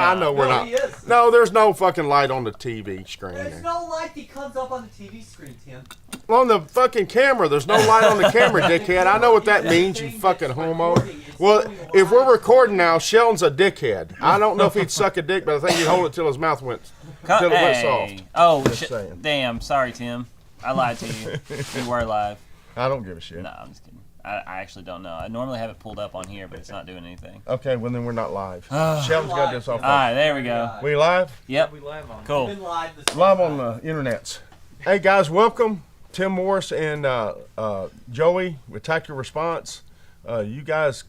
I know we're not. He is. No, there's no fucking light on the TV screen. There's no light that comes up on the TV screen, Tim. On the fucking camera, there's no light on the camera, dickhead. I know what that means, you fucking homo. Well, if we're recording now, Sheldon's a dickhead. I don't know if he'd suck a dick, but I think he'd hold it till his mouth went, till it went soft. Oh, Just saying. damn. Sorry, Tim. I lied to you. You were live. I don't give a shit. No, I'm just kidding. I actually don't know. I normally have it pulled up on here, but it's not doing anything. Okay, well then we're not live. Sheldon's got this off. All right, there we go. We live? Yep. We live on. Cool. We've been live this Live whole on time. the internets. Hey guys, welcome. Tim Morris and Joey with Tactical Response. You guys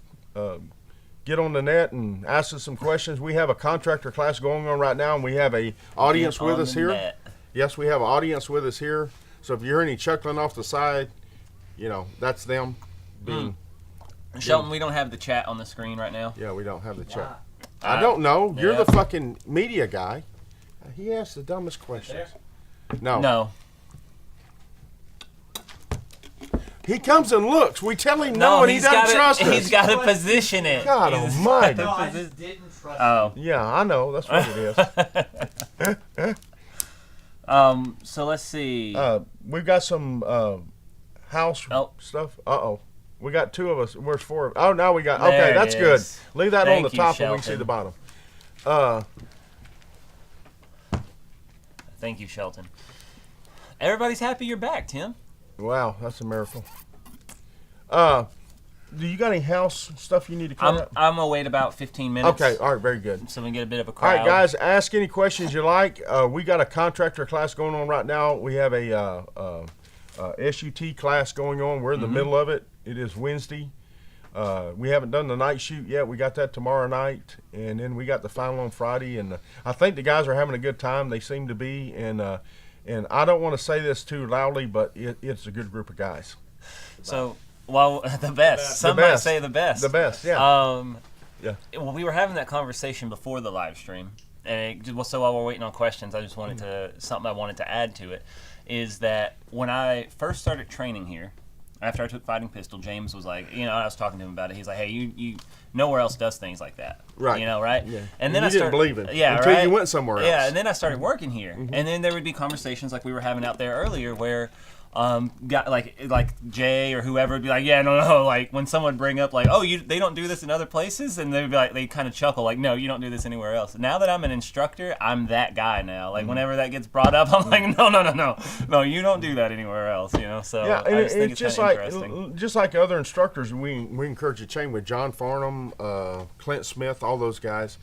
get on the net and ask us some questions. We have a contractor class going on right now, and we have a audience Get with on us the here. net. Yes, we have an audience with us here. So if you hear any chuckling off the side, you know, that's them being... Shelton, we don't have the chat on the screen right now. Yeah, we don't have the chat. Why? I don't know. You're Yeah. the fucking media guy. He asks the dumbest questions. No. No. He comes and looks. We tell him no, and he doesn't trust us. He's got to position it. God He's- almighty. No, I just didn't trust Oh. Yeah, I know. That's what it is. So let's see. We've got some house Oh. stuff. Uh-oh. We got two of us. Where's four of us? Oh, now we got... There Okay, it that's good. is. Leave that on Thank the you, top and we can see Shelton. the bottom. Thank you, Shelton. Everybody's happy you're back, Tim. Wow, that's a miracle. Do you got any house stuff you need to cover up? I'm gonna wait about 15 minutes. Okay, all right, very good. So we can get a bit of a All crowd. right, guys, ask any questions you like. We got a contractor class going on right now. We have a SUT class going on. We're in the middle of it. It is Wednesday. We haven't done the night shoot yet. We got that tomorrow night, and then we got the final on Friday. And I think the guys are having a good time. They seem to be. And I don't want to say this too loudly, but it's a good group of guys. So, well, the best. Some might say the best. The best, yeah. Yeah. Well, we were having that conversation before the live stream, and so while we're waiting on questions, I just wanted something I wanted to add to it is that when I first started training here, after I took Fighting Pistol, James was like, I was talking to him about it. He's like, hey, you nowhere else does things like that. Right. Right? Yeah. And then you I didn't started, believe it yeah, until right? you went somewhere else. Yeah, and then I started working here. And then there would be conversations like we were having out there earlier where got like Jay or whoever would be like, yeah, no, like when someone would bring up like, oh, they don't do this in other places, and they'd be like, they kind of chuckle like, no, you don't do this anywhere else. Now that I'm an instructor, I'm that guy now. Like whenever that gets brought up, I'm like, no, you don't do that anywhere else. So yeah, and I just think it's it's just kinda like interesting. just like other instructors. We encourage you to train with John Farnham, Clint Smith, all those guys.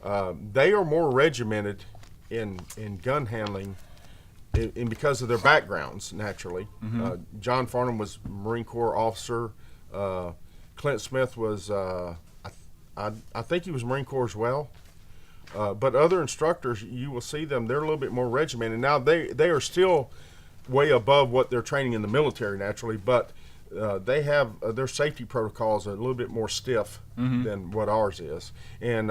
They are more regimented in gun handling. And because of their backgrounds, naturally. John Farnham was Marine Corps officer. Clint Smith was, I think he was Marine Corps as well. But other instructors, you will see them, they're a little bit more regimented. Now, they are still way above what they're training in the military, naturally, but they have their safety protocols are a little bit more stiff than what ours is. And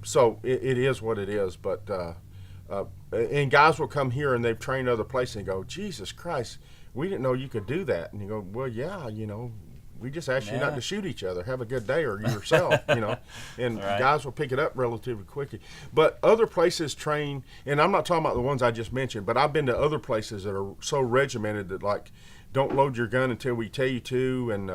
so it is what it is, but... and guys will come here and they've trained other places and go, Jesus Christ, we didn't know you could do that. And you go, well, yeah, we just asked you not to shoot each other. Have a good day, or yourself, And Right. guys will pick it up relatively quickly. But other places train, and I'm not talking about the ones I just mentioned, but I've been to other places that are so regimented that like, don't load your gun until we tell you to, and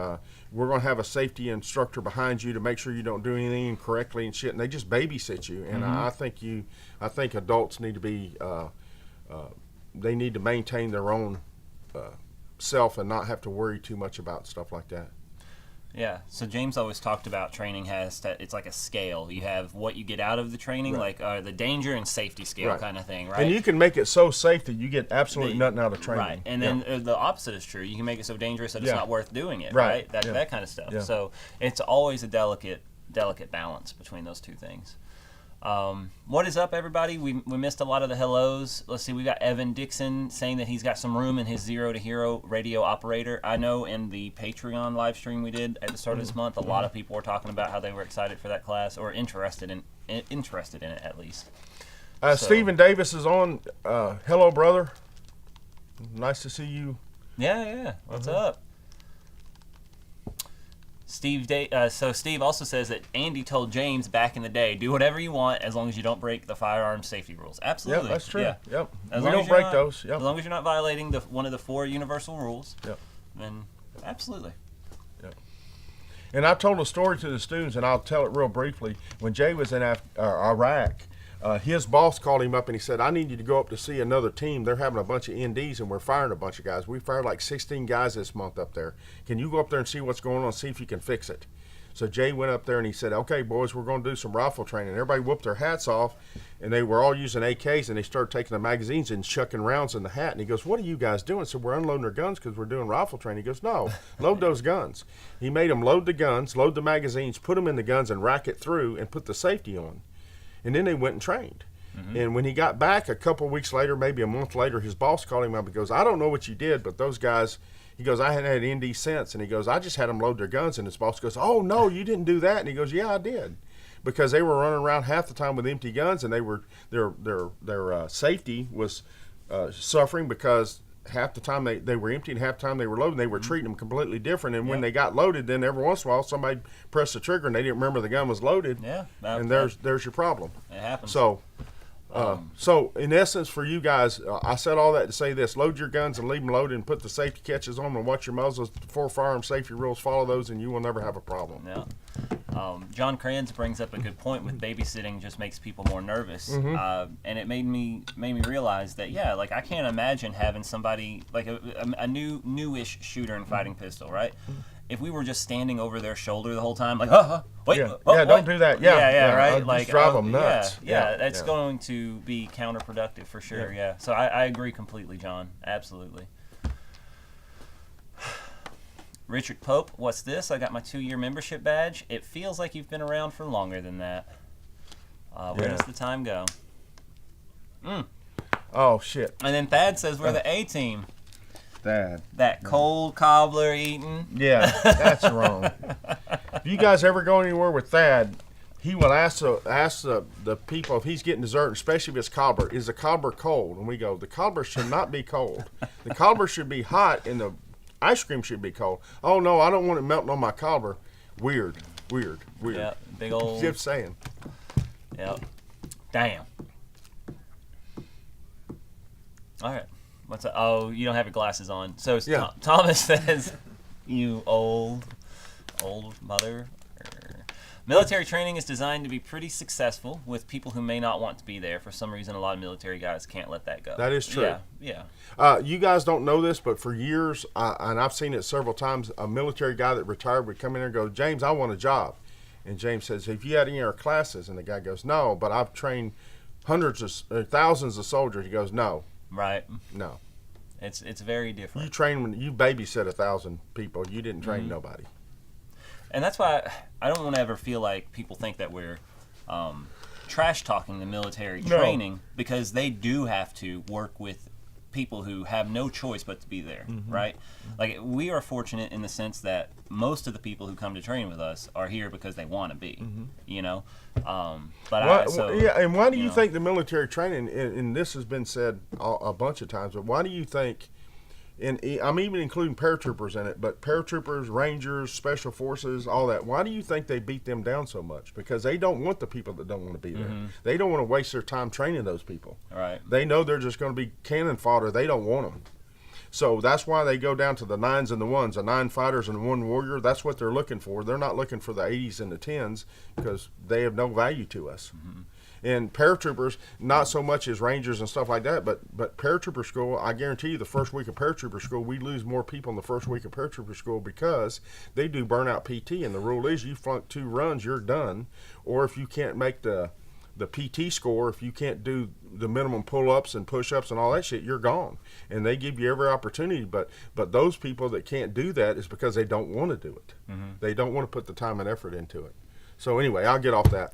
we're going to have a safety instructor behind you to make sure you don't do anything incorrectly and shit, and they just babysit you. And I think adults need to be, they need to maintain their own self and not have to worry too much about stuff like that. Yeah, so James always talked about training it's like a scale. You have what you get out of the training, Right. like the danger and safety scale Right. kind of thing, right? And you can make it so safe that you get absolutely nothing out of training. Right, and then the opposite is true. You can make it so dangerous that it's Yeah. not worth doing it, Right. right? Yeah. That kind of stuff. Yeah. So it's always a delicate balance between those two things. What is up, everybody? We missed a lot of the hellos. Let's see, we got Evan Dixon saying that he's got some room in his Zero to Hero radio operator. I know in the Patreon live stream we did at the start of this month, a lot of people were talking about how they were excited for that class, or interested in it at least. Stephen Davis is on. Hello, brother. Nice to see you. Yeah. What's up? So Steve also says that Andy told James back in the day, do whatever you want as long as you don't break the firearm safety rules. Absolutely. Yep, that's true. Yeah. Yep. As We long don't as you're break not- those. Yep. As long as you're not violating one of the 4 universal rules. Yep. Then absolutely. And I told a story to the students, and I'll tell it real briefly. When Jay was in Iraq, his boss called him up and he said, I need you to go up to see another team. They're having a bunch of NDs and we're firing a bunch of guys. We fired like 16 guys this month up there. Can you go up there and see what's going on, see if you can fix it? So Jay went up there and he said, okay, boys, we're going to do some rifle training. Everybody whooped their hats off, and they were all using AKs, and they started taking the magazines and chucking rounds in the hat. And he goes, what are you guys doing? So we're unloading our guns because we're doing rifle training. He goes, no, load those guns. He made them load the guns, load the magazines, put them in the guns, and rack it through and put the safety on. And then they went and trained. And when he got back a couple of weeks later, maybe a month later, his boss called him up and goes, I don't know what you did, but those guys, he goes, I hadn't had ND since. And he goes, I just had them load their guns. And his boss goes, oh, no, you didn't do that. And he goes, yeah, I did. Because they were running around half the time with empty guns, and they were their safety was suffering because half the time they were empty and half the time they were loaded. And they were treating them completely different. And when they got loaded, then every once in a while somebody pressed the trigger and they didn't remember the gun was loaded. Yeah. And there's your problem. It happens. So in essence, for you guys, I said all that to say this: load your guns and leave them loaded, and put the safety catches on, and watch your muzzles. 4 firearm safety rules. Follow those, and you will never have a problem. Yeah. John Kranz brings up a good point with babysitting just makes people more nervous, and it made me realize that like I can't imagine having somebody like a newish shooter and fighting pistol, right? If we were just standing over their shoulder the whole time, like, wait, Yeah, what? don't do that. Yeah, right. I'd Like, just drive them nuts. Yeah, that's going to be counterproductive for sure. Yeah. So I agree completely, John. Absolutely. Richard Pope, what's this? I got my 2-year membership badge. It feels like you've been around for longer than that. Where does the time go? Oh shit. And then Thad says we're the A team. Thad. That cold cobbler eating. Yeah, that's wrong. If you guys ever go anywhere with Thad, he will ask the people if he's getting dessert, especially if it's cobbler, is the cobbler cold? And we go, the cobbler should not be cold. The cobbler should be hot, and the ice cream should be cold. Oh no, I don't want it melting on my cobbler. Weird. Yeah, big old. Just saying. Yep. Damn. All right. What's up? Oh, you don't have your glasses on. So Yeah. Thomas says, you old mother. Military training is designed to be pretty successful with people who may not want to be there. For some reason, a lot of military guys can't let that go. That is true. Yeah. You guys don't know this, but for years, and I've seen it several times, a military guy that retired would come in there and go, James, I want a job. And James says, have you had any of our classes? And the guy goes, no, but I've trained thousands of soldiers. He goes, no. Right. No. It's very different. You babysit 1,000 people. You didn't train nobody. And that's why I don't want to ever feel like people think that we're trash talking the military training, because they do have to work with people who have no choice but to be there, right? Like, we are fortunate in the sense that most of the people who come to train with us are here because they want to be, you know? And why do you think the military training, and this has been said a bunch of times, but why do you think, and I'm even including paratroopers in it, but paratroopers, rangers, special forces, all that, why do you think they beat them down so much? Because they don't want the people that don't want to be there. They don't want to waste their time training those people. Right. They know they're just going to be cannon fodder. They don't want them. So that's why they go down to the 9s and the 1s, the 9 fighters and 1 warrior. That's what they're looking for. They're not looking for the 80s and the 10s because they have no value to us. And paratroopers, not so much as rangers and stuff like that, but paratrooper school, I guarantee you the first week of paratrooper school, we lose more people in the first week of paratrooper school because they do burnout PT, and the rule is you flunk 2 runs, you're done. Or if you can't make the PT score, if you can't do the minimum pull-ups and push-ups and all that shit, you're gone. And they give you every opportunity, but those people that can't do that is because they don't want to do it. They don't want to put the time and effort into it. So anyway, I'll get off that.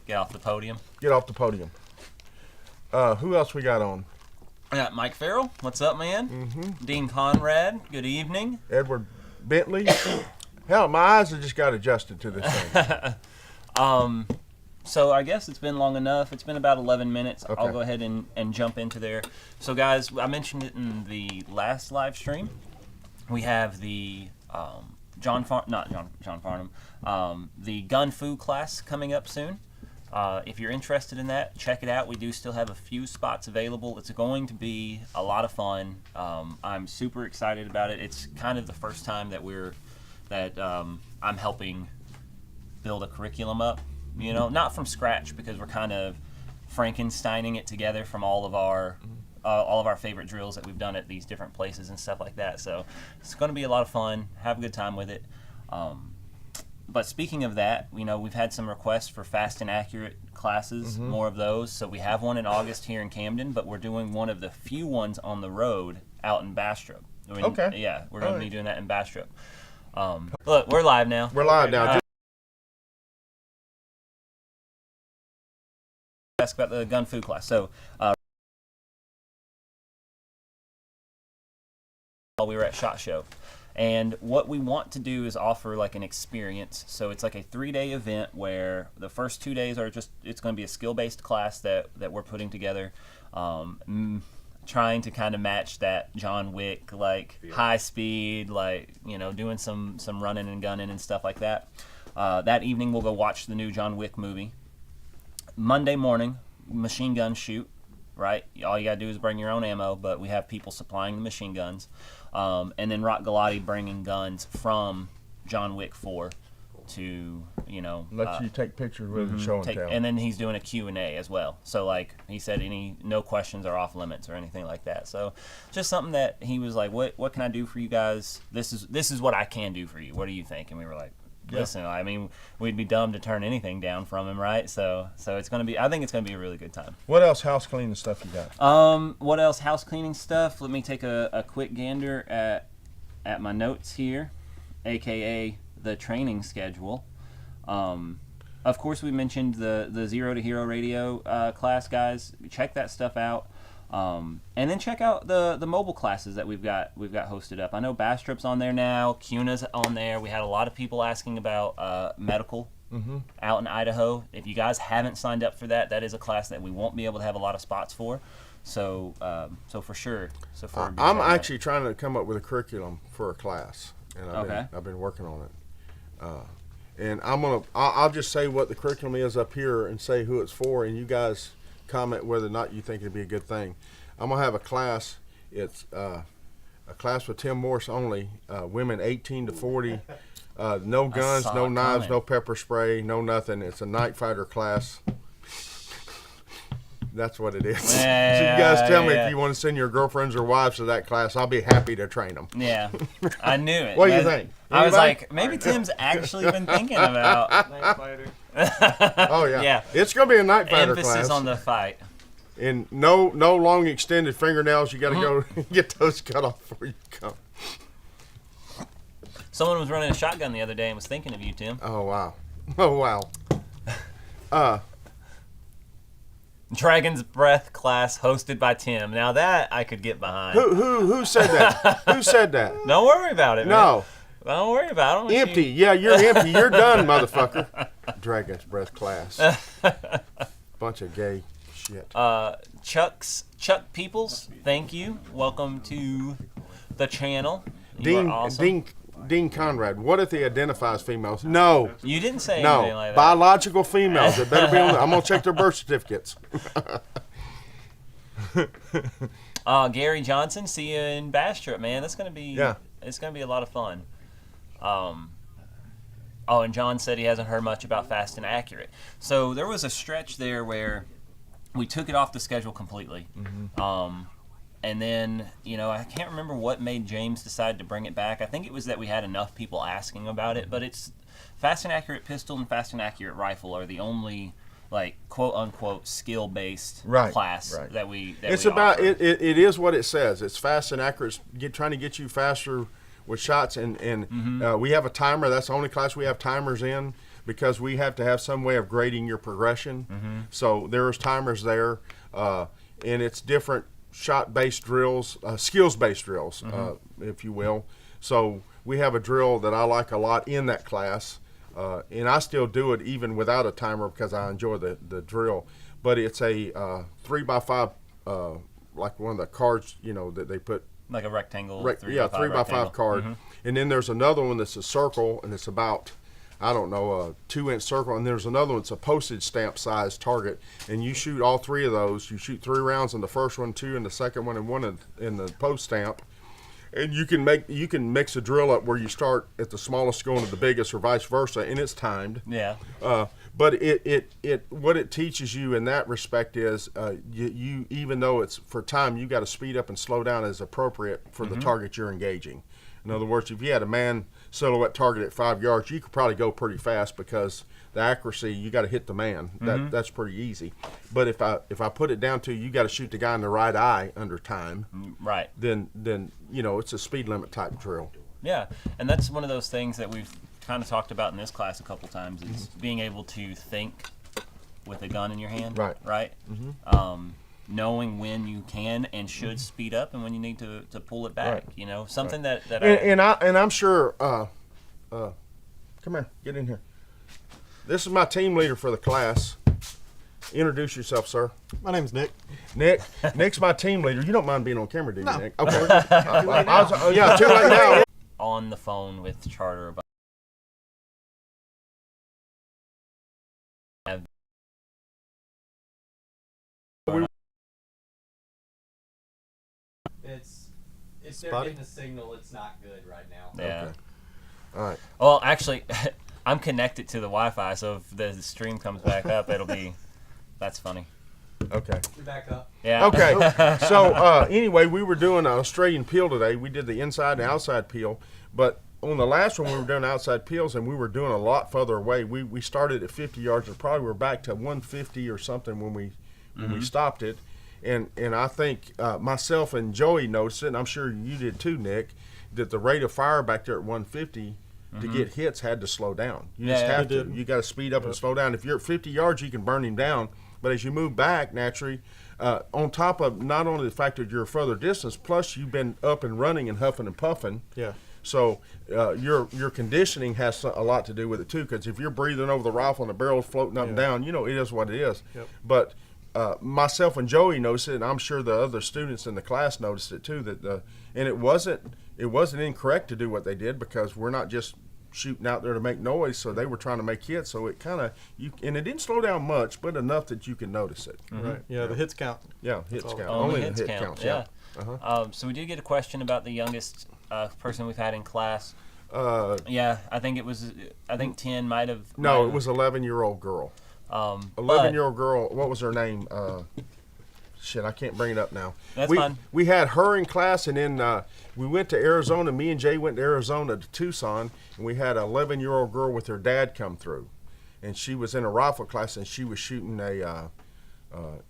Get off the podium. Get off the podium. Who else we got on? I got Mike Farrell. What's up, man? Dean Conrad. Good evening. Edward Bentley. Hell, my eyes have just got adjusted to this thing. So I guess it's been long enough. It's been about 11 minutes. Okay. I'll go ahead and jump into there. So guys, I mentioned it in the last live stream. We have the John Farnham, the Gun Fu class coming up soon. If you're interested in that, check it out. We do still have a few spots available. It's going to be a lot of fun. I'm super excited about it. It's kind of the first time that I'm helping build a curriculum up. Not from scratch, because we're kind of Frankensteining it together from all of our favorite drills that we've done at these different places and stuff like that. So it's going to be a lot of fun. Have a good time with it. But speaking of that, we've had some requests for fast and accurate classes, more of those. So we have one in August here in Camden, but we're doing one of the few ones on the road out in Bastrop. Okay. Yeah, we're going to be doing that in Bastrop. Look, we're live now. We're live now. Ask about the Gun Fu class. So we were at SHOT Show. And what we want to do is offer like an experience. So it's like a 3-day event where the first 2 days are it's going to be a skill-based class that we're putting together, trying to kind of match that John Wick, like high speed, like, doing some running and gunning and stuff like that. That evening we'll go watch the new John Wick movie. Monday morning, machine gun shoot, right? All you got to do is bring your own ammo, but we have people supplying the machine guns. And then Rock Galati bringing guns from John Wick 4 to, Let you take pictures with the show and tell. And then he's doing a Q&A as well. So, like, he said no questions are off limits or anything like that. So, just something that he was like, what can I do for you guys? This is what I can do for you. What do you think? And we were like, listen, I mean, we'd be dumb to turn anything down from him, right? So it's going to be, I think it's going to be a really good time. What else house cleaning stuff you got? What else house cleaning stuff? Let me take a quick gander at my notes here, aka the training schedule. Of course, we mentioned the Zero to Hero radio class, guys. Check that stuff out. And then check out the mobile classes that we've got hosted up. I know Bastrop's on there now. CUNA's on there. We had a lot of people asking about medical out in Idaho. If you guys haven't signed up for that, that is a class that we won't be able to have a lot of spots for. So for sure. I'm actually trying to come up with a curriculum for a class, and I've been working on it. And I'll just say what the curriculum is up here and say who it's for, and you guys comment whether or not you think it'd be a good thing. I'm gonna have a class. It's a class with Tim Morse only. Women 18 to 40. No guns, no knives, no pepper spray, no nothing. It's a night fighter class. That's what it is. So you guys tell me if you want to send your girlfriends or wives to that class. I'll be happy to train them. Yeah, I knew it. What do you think? I was like, maybe Tim's actually been thinking about Night fighter. Oh yeah. Yeah. It's gonna be a night fighter class. Emphasis on the fight. And no long extended fingernails. You got to go get those cut off before you come. Someone was running a shotgun the other day and was thinking of you, Tim. Oh wow. Dragon's Breath class hosted by Tim. Now that I could get behind. Who said that? Who said that? Don't worry about it. No. Man. Don't worry about it. Empty. Yeah, you're empty. You're done, motherfucker. Dragon's Breath class. Bunch of gay shit. Chuck Peoples, thank you. Welcome to the channel. You are awesome. Dean Conrad, what if he identifies females? No. You didn't say anything like that. Biological females. It better be on I'm going to check their birth certificates. Gary Johnson, see you in Bastrop, man. That's going to be it's going to be a lot of fun. And John said he hasn't heard much about Fast and Accurate. So there was a stretch there where we took it off the schedule completely. And then, I can't remember what made James decide to bring it back. I think it was that we had enough people asking about it. But it's Fast and Accurate Pistol and Fast and Accurate Rifle are the only, like, quote-unquote skill-based class that we offer. It is what it says. It's Fast and Accurate, trying to get you faster with shots. And we have a timer. That's the only class we have timers in, because we have to have some way of grading your progression. So there's timers there. And it's different shot-based drills, skills-based drills, if you will. So we have a drill that I like a lot in that class, and I still do it even without a timer because I enjoy the drill. But it's a 3x5, like one of the cards, that they put Like a rectangle. Right, 3 yeah, by 5 3 by 5 rectangle. card. And then there's another one that's a circle, and it's about, I don't know, a 2-inch circle. And there's another one that's a postage stamp size target. And you shoot all 3 of those. You shoot 3 rounds in the first one, 2 in the second one, and 1 in the post stamp. And you can mix a drill up where you start at the smallest going to the biggest, or vice versa, and it's timed. Yeah. But what it teaches you in that respect is you even though it's for time, you got to speed up and slow down as appropriate for the target you're engaging. In other words, if you had a man silhouette target at 5 yards, you could probably go pretty fast because the accuracy, you got to hit the man. That's pretty easy. But if I put it down to you got to shoot the guy in the right eye under time, Right. then it's a speed limit type drill. Yeah, and that's one of those things that we've kind of talked about in this class a couple times is being able to think with a gun in your hand. Right. Right. Knowing when you can and should speed up and when you need to pull it back. Right. You know, something that And I'm sure. Come here, get in here. This is my team leader for the class. Introduce yourself, sir. My name's Nick. Nick's my team leader. You don't mind being on camera, do you, No. Nick? Okay. Yeah, too late now. on the phone with Charter about It's if they're Spotty? getting a signal, it's not good right now. yeah. Okay. All right. Well, actually, I'm connected to the Wi-Fi, so if the stream comes back up, it'll be. That's funny. Okay. You're back up. Yeah. Okay. So anyway, we were doing an Australian peel today. We did the inside and outside peel, but on the last one we were doing outside peels, and we were doing a lot further away. We started at 50 yards, and probably were back to 150 or something when we stopped it. And I think myself and Joey noticed it, and I'm sure you did too, Nick, that the rate of fire back there at 150 to get hits had to slow down. You just Yeah, have it to. did. You got to speed up and slow down. If you're at 50 yards, you can burn him down. But as you move back, naturally, on top of not only the fact that you're a further distance, plus you've been up and running and huffing and puffing. Yeah. So your conditioning has a lot to do with it too. Because if you're breathing over the rifle and the barrel's floating up and down, it is what it is. Yep. But myself and Joey noticed it, and I'm sure the other students in the class noticed it too. And it wasn't incorrect to do what they did, because we're not just shooting out there to make noise. So they were trying to make hits. So it kind of and it didn't slow down much, but enough that you can notice it. Right. Yeah, the hits count. Yeah, hits all. count. Only the hits hit count. counts. Yeah. Uh-huh. So we did get a question about the youngest person we've had in class. Yeah, I think 10 might have. No, it was 11-year-old girl. 11-year-old girl. What was her name? Shit, I can't bring it up now. That's we, fine. We had her in class, and then we went to Arizona. Me and Jay went to Arizona to Tucson, and we had an 11-year-old girl with her dad come through, and she was in a rifle class, and she was shooting a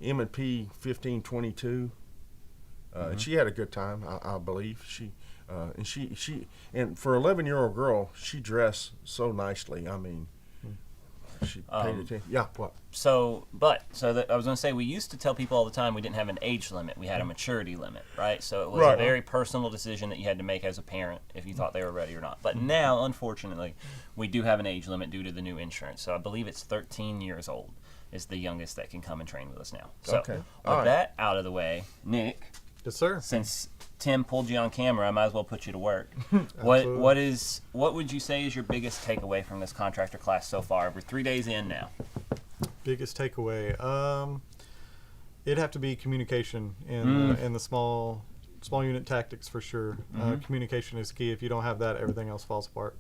M&P 1522. And she had a good time, I believe. And for an 11-year-old girl, she dressed so nicely. I mean, she paid attention. Yeah, what? I was going to say, we used to tell people all the time we didn't have an age limit. We had a maturity limit, right? So it was Right. a very personal decision that you had to make as a parent if you thought they were ready or not. But now, unfortunately, we do have an age limit due to the new insurance. So I believe it's 13 years old is the youngest that can come and train with us now. So Okay. with All right. that out of the way, Nick, Yes, sir. since Tim pulled you on camera, I might as well put you to work. Absolutely. What would you say is your biggest takeaway from this contractor class so far? We're 3 days in now. Biggest takeaway. It'd have to be communication in the small unit tactics for sure. Communication is key. If you don't have that, everything else falls apart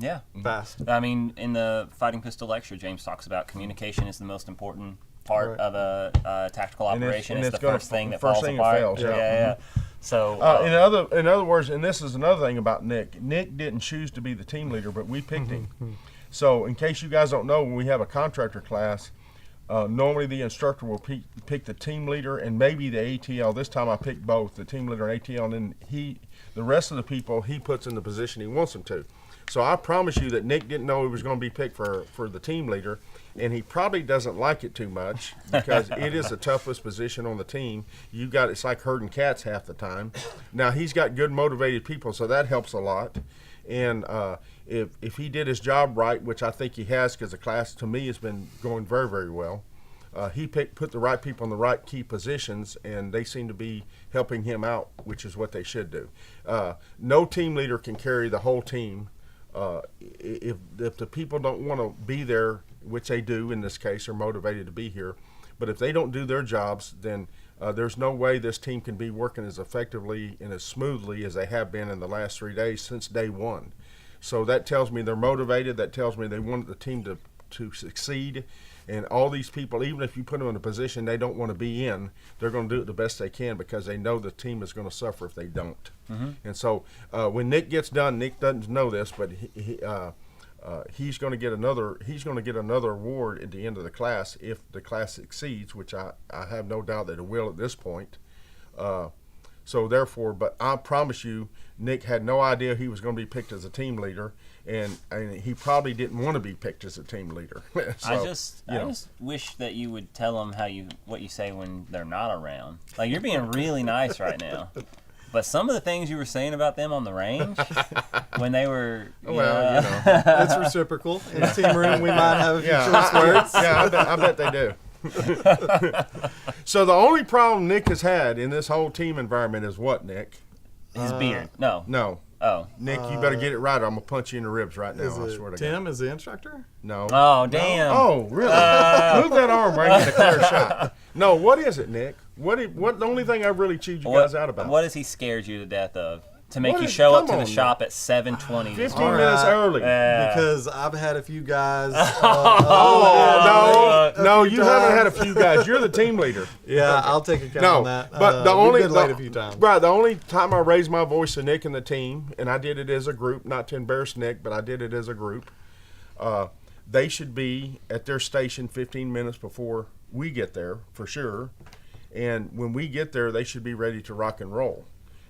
Yeah. fast. I mean, in the fighting pistol lecture, James talks about communication is the most important part Right. of a tactical And it's- operation. and It's it's the gonna- first thing that first falls thing that apart. fails, yeah. Yeah. So In other words, and this is another thing about Nick. Nick didn't choose to be the team leader, but we picked him. So in case you guys don't know, when we have a contractor class, normally the instructor will pick the team leader and maybe the ATL. This time I picked both, the team leader and ATL, and then the rest of the people he puts in the position he wants them to. So I promise you that Nick didn't know he was going to be picked for the team leader, and he probably doesn't like it too much because it is the toughest position on the team. It's like herding cats half the time. Now he's got good motivated people, so that helps a lot. And if he did his job right, which I think he has, because the class to me has been going very, very well. he put the right people in the right key positions, and they seem to be helping him out, which is what they should do. No team leader can carry the whole team. If the people don't want to be there, which they do in this case, are motivated to be here, but if they don't do their jobs, then there's no way this team can be working as effectively and as smoothly as they have been in the last 3 days since day one. So that tells me they're motivated. That tells me they want the team to succeed. And all these people, even if you put them in a position they don't want to be in, they're going to do it the best they can because they know the team is going to suffer if they don't. And so when Nick gets done, Nick doesn't know this, but he's going to get another award at the end of the class if the class succeeds, which I have no doubt that it will at this point. So therefore, but I promise you, Nick had no idea he was going to be picked as a team leader, and he probably didn't want to be picked as a team leader. So, I just wish that you would tell them what you say when they're not around. Like, you're being really nice right now. But some of the things you were saying about them on the range, when they were, It's reciprocal. In the team room, we might have a few choice words. I bet they do. So the only problem Nick has had in this whole team environment is what, Nick? his beard. No. Oh. Nick, you better get it right, or I'm gonna punch you in the ribs right now. Is I it swear to Tim is the instructor? God. No. Oh, damn. Oh, really? Move that arm where I get a clear shot. No, what is it, Nick? What the only thing I really chewed you guys out about? What has he scared you to death of? To make What you is- show up come to the on, shop at 7:20. 15 All minutes right. early. Because I've had a few guys. No, you haven't had a few guys. You're the team leader. Yeah, I'll take account No, on that. but the we've only been late a few times. Right, the only time I raised my voice to Nick and the team, and I did it as a group, not to embarrass Nick, but I did it as a group. They should be at their station 15 minutes before we get there, for sure. And when we get there, they should be ready to rock and roll.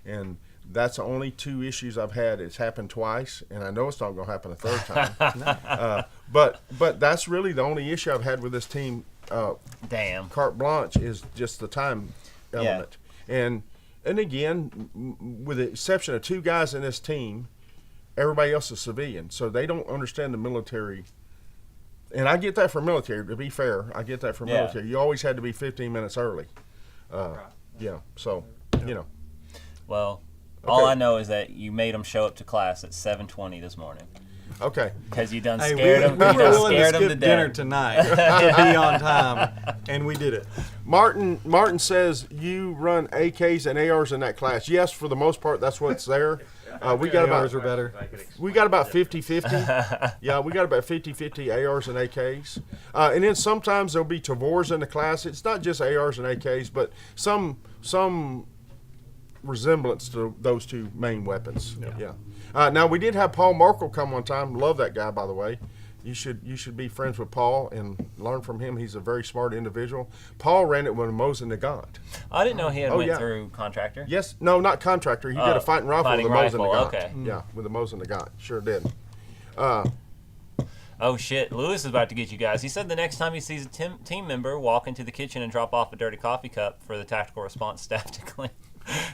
And that's the only two issues I've had. It's happened twice, and I know it's not going to happen a third time. But that's really the only issue I've had with this team. Damn. Carte blanche is just the time element. And again, with the exception of two guys in this team, everybody else is civilian, so they don't understand the military. And I get that for military, to be fair. I get that for Yeah. military. You always had to be 15 minutes early. Yeah, so, you know. Well, all Okay. I know is that you made them show up to class at 7:20 this morning Okay. because you done Hey, scared them. we You were done willing to scared them to skip dinner death. tonight to be on time, and we did it. Martin says you run AKs and ARs in that class. Yes, for the most part, that's what's there. We got ARs about are better. We got about 50-50. Yeah, we got about 50-50 ARs and AKs. And then sometimes there'll be Tavors in the class. It's not just ARs and AKs, but some resemblance to those two main weapons. Yeah. Now, we did have Paul Markle come one time. Love that guy, by the way. You should be friends with Paul and learn from him. He's a very smart individual. Paul ran it with a Mosin Nagant. I didn't know he had Oh, went yeah. through contractor. Yes, no, not contractor. He did Oh, a fighting rifle fighting with a Mosin rifle, Nagant. okay. Yeah, with a Mosin Nagant. Sure did. Oh shit, Lewis is about to get you guys. He said the next time he sees a team member walk into the kitchen and drop off a dirty coffee cup for the tactical response staff to clean.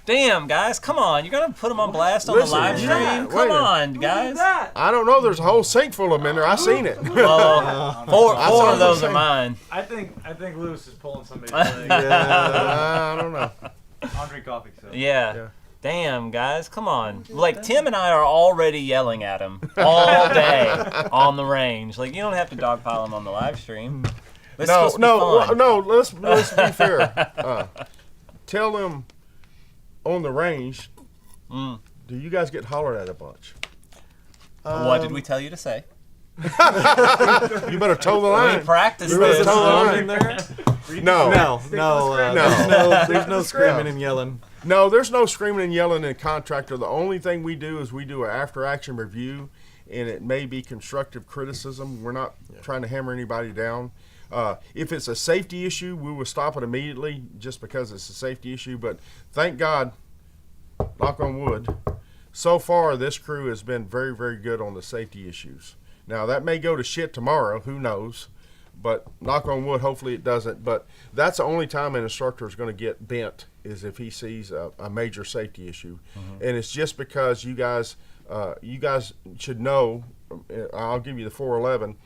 Damn, guys, come on. You're going to put them on blast on Listen, the live yeah, stream? wait Come a- on, guys. I don't know. There's a whole sink full of them in there. I seen it. Well, four saw of those the are same. mine. I think Lewis is pulling somebody's leg. I don't know. Andre Coffee. So. Yeah. Damn, guys, come on. Like, Tim and I are already yelling at him all day on the range. Like, you don't have to dogpile him on the live stream. It's supposed to be fun. No. Let's be fair. Tell them on the range. Do you guys get hollered at a bunch? What did we tell you to say? You better toe the We line. practiced There was this. a tone in there? No. No. There's no screaming and yelling. No, there's no screaming and yelling in contractor. The only thing we do is we do an after-action review, and it may be constructive criticism. We're not trying to hammer anybody down. If it's a safety issue, we will stop it immediately just because it's a safety issue. But thank God, knock on wood, so far this crew has been very, very good on the safety issues. Now, that may go to shit tomorrow. Who knows? But knock on wood, hopefully it doesn't. But that's the only time an instructor is going to get bent is if he sees a major safety issue. And it's just because you guys should know, I'll give you the 411,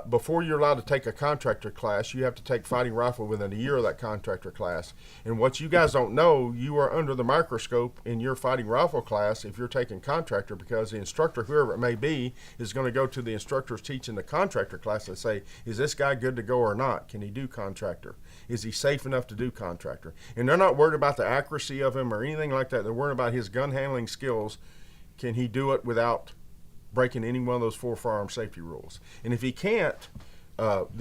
before you're allowed to take a contractor class, you have to take fighting rifle within a year of that contractor class. And what you guys don't know, you are under the microscope in your fighting rifle class if you're taking contractor, because the instructor, whoever it may be, is going to go to the instructors teaching the contractor class and say, is this guy good to go or not? Can he do contractor? Is he safe enough to do contractor? And they're not worried about the accuracy of him or anything like that. They're worried about his gun handling skills. Can he do it without breaking any one of those 4 firearm safety rules? And if he can't,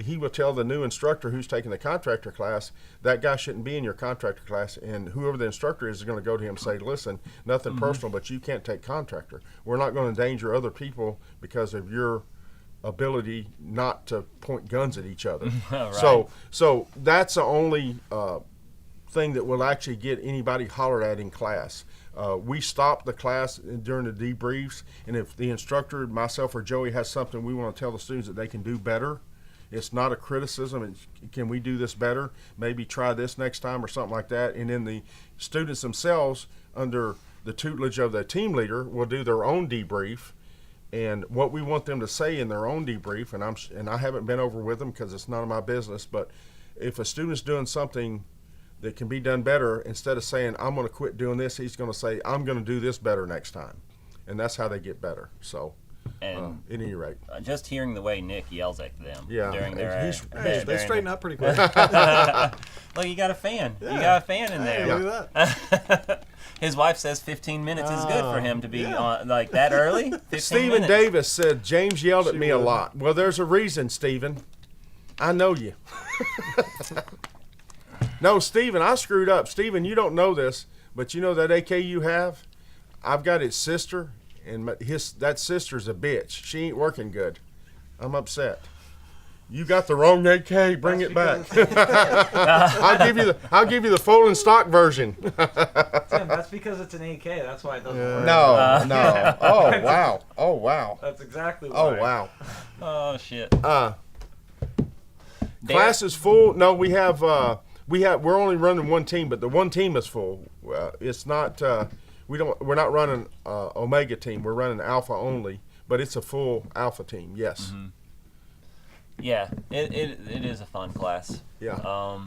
he will tell the new instructor who's taking the contractor class, that guy shouldn't be in your contractor class, and whoever the instructor is going to go to him and say, listen, nothing personal, but you can't take contractor. We're not going to endanger other people because of your ability not to point guns at each other. Right. So that's the only thing that will actually get anybody hollered at in class. We stop the class during the debriefs, and if the instructor, myself or Joey, has something we want to tell the students that they can do better, it's not a criticism. It's, can we do this better? Maybe try this next time or something like that. And then the students themselves, under the tutelage of the team leader, will do their own debrief. And what we want them to say in their own debrief, and I haven't been over with them because it's none of my business, but if a student's doing something that can be done better, instead of saying, I'm going to quit doing this, he's going to say, I'm going to do this better next time. And that's how they get better. So, And at any rate. just hearing the way Nick yells at them Yeah, during their, he's- Hey, they straighten up pretty quick. Look, you got a fan. You Yeah. got a fan in Hey, there. look at that. His wife says 15 minutes is good for him to be yeah. on like that early. 15 Stephen minutes. Davis said, James yelled at She me a would. lot. Well, there's a reason, Stephen. I know you. No, Stephen, I screwed up. Stephen, you don't know this, but you know that AK you have? I've got its sister, and that sister's a bitch. She ain't working good. I'm upset. You got the wrong AK. Bring it back. I'll give you the folding stock version. Tim, that's because it's an AK. That's why it doesn't work. No, no. Oh wow. Oh wow. That's exactly why. Oh wow. Oh shit. Class is full. No, we're only running one team, but the one team is full. It's not we're not running Omega team. We're running Alpha only, but it's a full Alpha team. Yes. Mm-hmm. Yeah, it is a fun class. Yeah.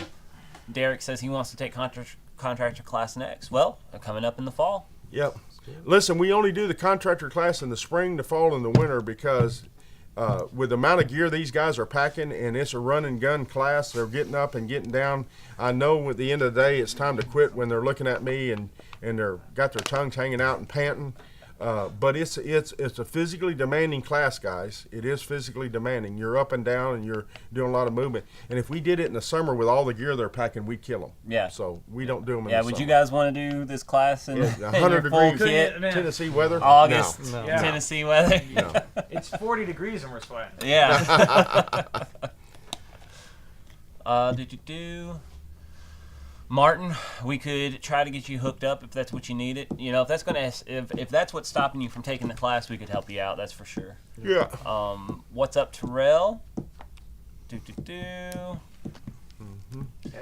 Derek says he wants to take contractor class next. Well, coming up in the fall. Yep. Listen, we only do the contractor class in the spring, the fall, and the winter because with the amount of gear these guys are packing, and it's a run and gun class, they're getting up and getting down. I know at the end of the day it's time to quit when they're looking at me and they're got their tongues hanging out and panting. But it's a physically demanding class, guys. It is physically demanding. You're up and down, and you're doing a lot of movement. And if we did it in the summer with all the gear they're packing, we'd kill them. Yeah. So we don't do them in Yeah, the would summer. you guys want to do this class in, Yeah, in 100 your full degrees kit? Man. Tennessee weather? August, No. Yeah. Tennessee weather. No. It's 40 degrees and we're sweating. Yeah. Martin, we could try to get you hooked up if that's what you needed. You know, if that's what's stopping you from taking the class, we could help you out. That's for sure. Yeah. What's up, Terrell? Yeah,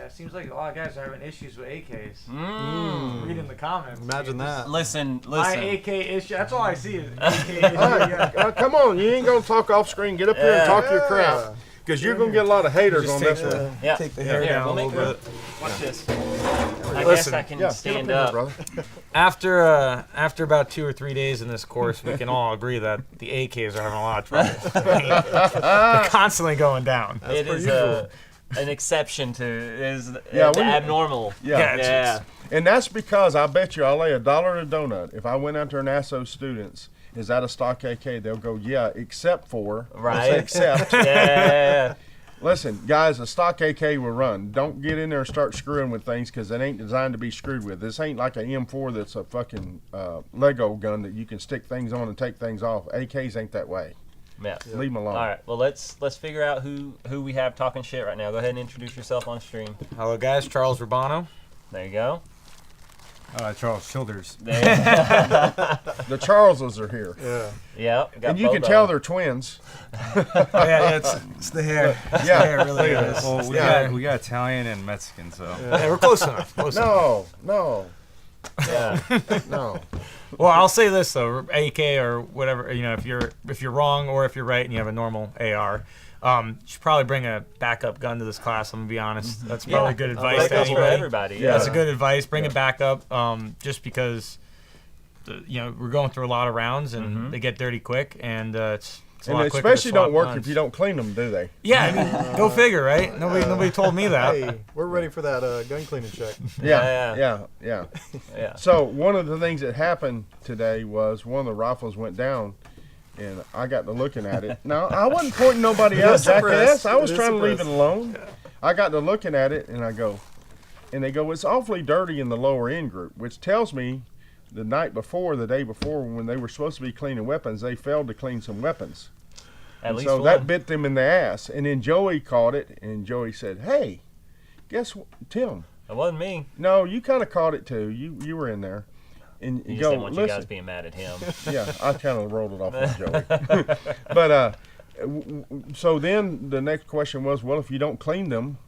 it seems like a lot of guys are having issues with AKs. Reading the comments. Imagine that. Listen. My AK issue. That's all I see is AK issue. Yeah. Come on, you ain't gonna talk off screen. Get up here and talk your crap, because you're gonna get a lot of haters on this one. Yeah. Take the hair Here, down we'll a make little it. bit. Watch this. I guess Listen, I can Yeah, stand get up, up. in here, brother. After about 2 or 3 days in this course, we can all agree that the AKs are having a lot of trouble. They're constantly going down. It is an exception to Yeah, to we- abnormal. Yeah. it's- And that's because I bet you I'll lay $1 a donut. If I went out there and asked those students, is that a stock AK? They'll go, yeah, except for. Right. They'll say except. Yeah. Listen, guys, a stock AK will run. Don't get in there and start screwing with things because it ain't designed to be screwed with. This ain't like an M4 that's a fucking Lego gun that you can stick things on and take things off. AKs ain't that way. Yeah. Leave them alone. All right. Well, let's figure out who we have talking shit right now. Go ahead and introduce yourself on stream. Hello, guys. Charles Rubano. There you go. Charles Childers. There. The Charleses are here. Yeah. Yep. Got And you both can of tell them. they're twins. Yeah, it's the hair. Yeah. It really Look at is. this. Well, Yeah. we got Italian and Mexican, so. Yeah, we're close enough. Close enough. No. Yeah. No. Well, I'll say this though, AK or whatever, if you're wrong or if you're right and you have a normal AR, Should probably bring a backup gun to this class. I'm gonna be honest. That's probably good advice That to goes for anybody. everybody. Yeah. That's a good advice. Bring a backup, just because, we're going through a lot of rounds and they get dirty quick, and it's a And lot they quicker to especially don't swap work guns. if you don't clean them, do they? Yeah, I mean, go figure, right? Nobody told me that. Hey, we're ready for that gun cleaning check. Yeah. Yeah. So one of the things that happened today was one of the rifles went down, and I got to looking at it. Now I wasn't pointing nobody out, jackass. I was It is trying to leave it suppressed. alone. I got to looking at it, and they go, it's awfully dirty in the lower end group, which tells me the day before, when they were supposed to be cleaning weapons, they failed to clean some weapons. At And least so one. that bit them in the ass. And then Joey caught it, and Joey said, "Hey, guess what, Tim? It wasn't me. No, you kind of caught it too. You were in there." And He you just go, didn't want you guys listen. being mad at him. Yeah, I kind of rolled it off on Joey. But so then the next question was, well, if you don't clean them,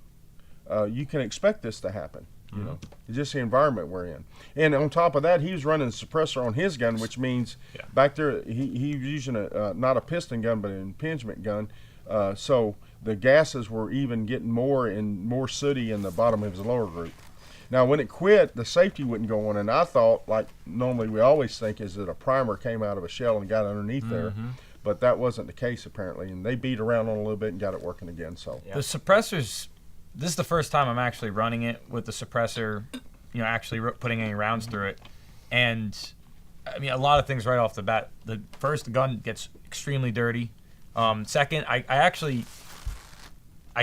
you can expect this to happen. You know, it's just the environment we're in. And on top of that, he was running a suppressor on his gun, which means back there he was using a not a piston gun but an impingement gun. So the gases were even getting more and more sooty in the bottom of his lower group. Now, when it quit, the safety wouldn't go on, and I thought, like normally we always think, is that a primer came out of a shell and got underneath there. But that wasn't the case, apparently, and they beat around on it a little bit and got it working again. So Yeah. The suppressors, this is the first time I'm actually running it with the suppressor, actually putting any rounds through it. And, I mean, a lot of things right off the bat. The first, gun gets extremely dirty. Second, I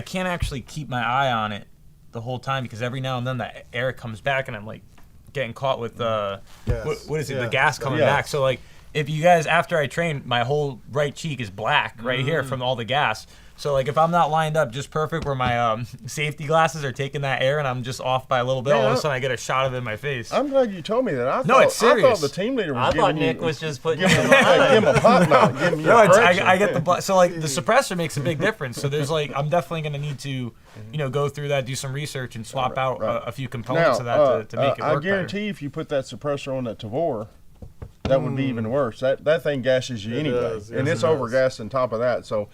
can't actually keep my eye on it the whole time, because every now and then the air comes back and I'm, like, getting caught with, Gas. what is it, Yeah. the gas coming Yeah. back. So, like, if you guys, after I train, my whole right cheek is black right here from all the gas. So, like, if I'm not lined up just perfect where my safety glasses are taking that air and I'm just off by a little bit, all of a sudden I get a shot of it in my face. I'm glad you told me that. It's I thought serious. the team leader was I giving thought you, Nick was just putting give you him, in line. give him a pot knock, giving you No, a it's, correction. I get the so like the suppressor makes a big difference. So there's like I'm definitely gonna need to go through that, do some research, and swap out right. a few components Now, of that to make it work I guarantee better. if you put that suppressor on that Tavor, that would be even worse. That thing gasses you It anyway, does, and yes, it's it does. overgassed on top of that. So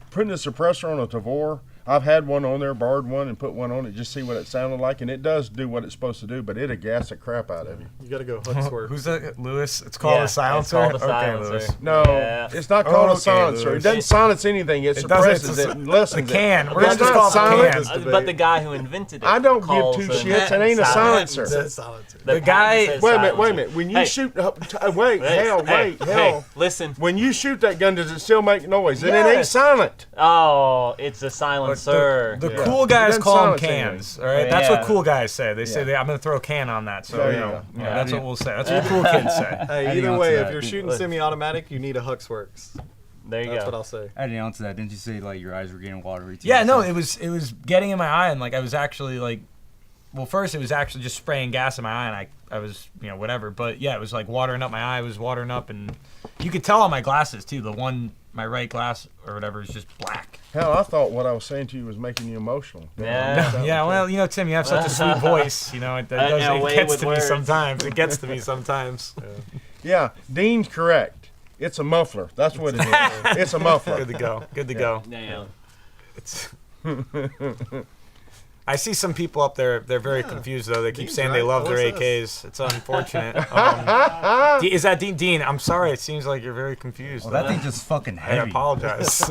putting a suppressor on a Tavor, I've had one on there, borrowed one, and put one on it just see what it sounded like, and it does do what it's supposed to do, but it'll gas the crap out of you. You got to go Huck's work. Who's that? Lewis? It's called Yeah, a silencer. it's called a Okay, silencer. Lewis. No, Yeah. it's not called Okay, a silencer. Lewis. It doesn't silence anything. It It suppresses doesn't. it and lessens The can. it. We're It's gonna just not call it the silent. can. But the guy who invented it, I don't give calls two it shits. It ain't a silencer. Silencer. The guy- patent says Wait a silencer. minute. When you Hey, shoot, wait, hell, hey, wait, hell. listen. When you shoot that gun, does it still make noise? And it ain't Yes. silent. Oh, it's a silencer. The Yeah. cool It guys doesn't call them silence cans, anything. all right? That's what Yeah. cool guys say. They say, Yeah. I'm going to throw a can on that. So, There you you know, go. yeah, that's what we'll say. That's what cool kids say. Hey, Adding either on to way, that, if you're shooting look. semi-automatic, you need a Huck's Works. There you That's go. what I'll say. Adding on to that, didn't you say like your eyes were getting watery too? Yeah, no, So- it was getting in my eye, and like I was actually like, well, first it was actually just spraying gas in my eye, and I was whatever, but yeah, it was like watering up my eye, was watering up, and you could tell on my glasses too. My right glass or whatever is just black. Hell, I thought what I was saying to you was making you emotional. Yeah. Yeah, well, Tim, you have such a sweet voice. It Yeah, way gets with to me words. sometimes. It gets to me sometimes. Yeah, Dean's correct. It's a muffler. That's what it is. It's a muffler. Good to go. Good to go. Damn. It's. I see some people up there. They're very confused though. They keep Dean's saying they right. love their Always AKs. It's unfortunate. Is that Dean? Dean, I'm sorry. It seems like you're very confused. Well, that thing's just fucking I heavy. apologize.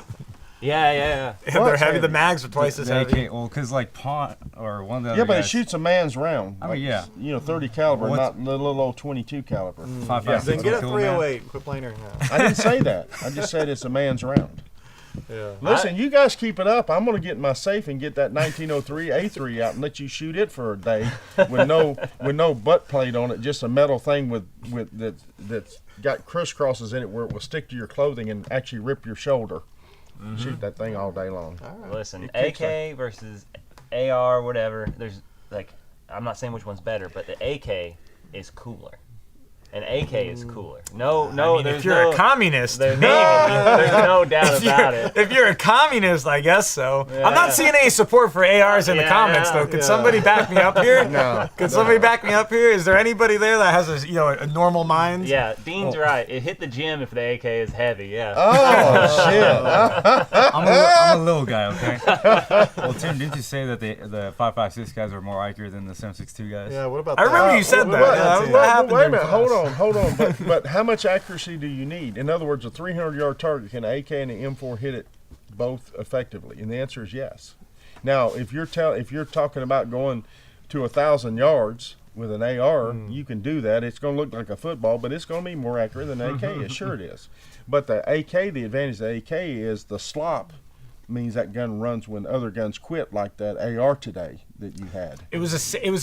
Yeah. They're heavy. heavy? The mags are twice as The heavy. AK, well, because like Pont or one of the Yeah, other but it guys, shoots a man's round. I mean, yeah. 30 caliber, What's- not the little old 22 caliber. 5.56 Then get a kilogram. 308. Quit playing her now. I didn't say that. I just said it's a man's round. Yeah. Listen, you guys keep it up. I'm gonna get in my safe and get that 1903 A3 out and let you shoot it for a day with no butt plate on it, just a metal thing with that's got crisscrosses in it where it will stick to your clothing and actually rip your shoulder. Shoot that thing all day long. Listen, It kicks AK versus AR, whatever. There's like, I'm not saying which one's better, but the AK is cooler. An AK is cooler. No, if there's you're no a communist, there's no doubt about it. If you're a communist, I guess so. I'm not seeing any support for ARs in the comments, though. Could somebody back me up here? No. Could somebody back me up here? Is there anybody there that has a normal mind? Yeah, Dean's right. It hit the gym if the AK is heavy. Yeah. Oh shit! I'm a little guy, okay? Well, Tim, didn't you say that the 5.56 guys are more accurate than the 7.62 guys? Yeah, what about I that? remember you said that. Wait, What happened wait a in minute. class? Hold on. But how much accuracy do you need? In other words, a 300-yard target, can an AK and an M4 hit it both effectively? And the answer is yes. Now, if you're talking about going to 1,000 yards with an AR, you can do that. It's going to look like a football, but it's going to be more accurate than an AK. Sure it is. But the advantage of the AK is the slop means that gun runs when other guns quit, like that AR today that you had. It was a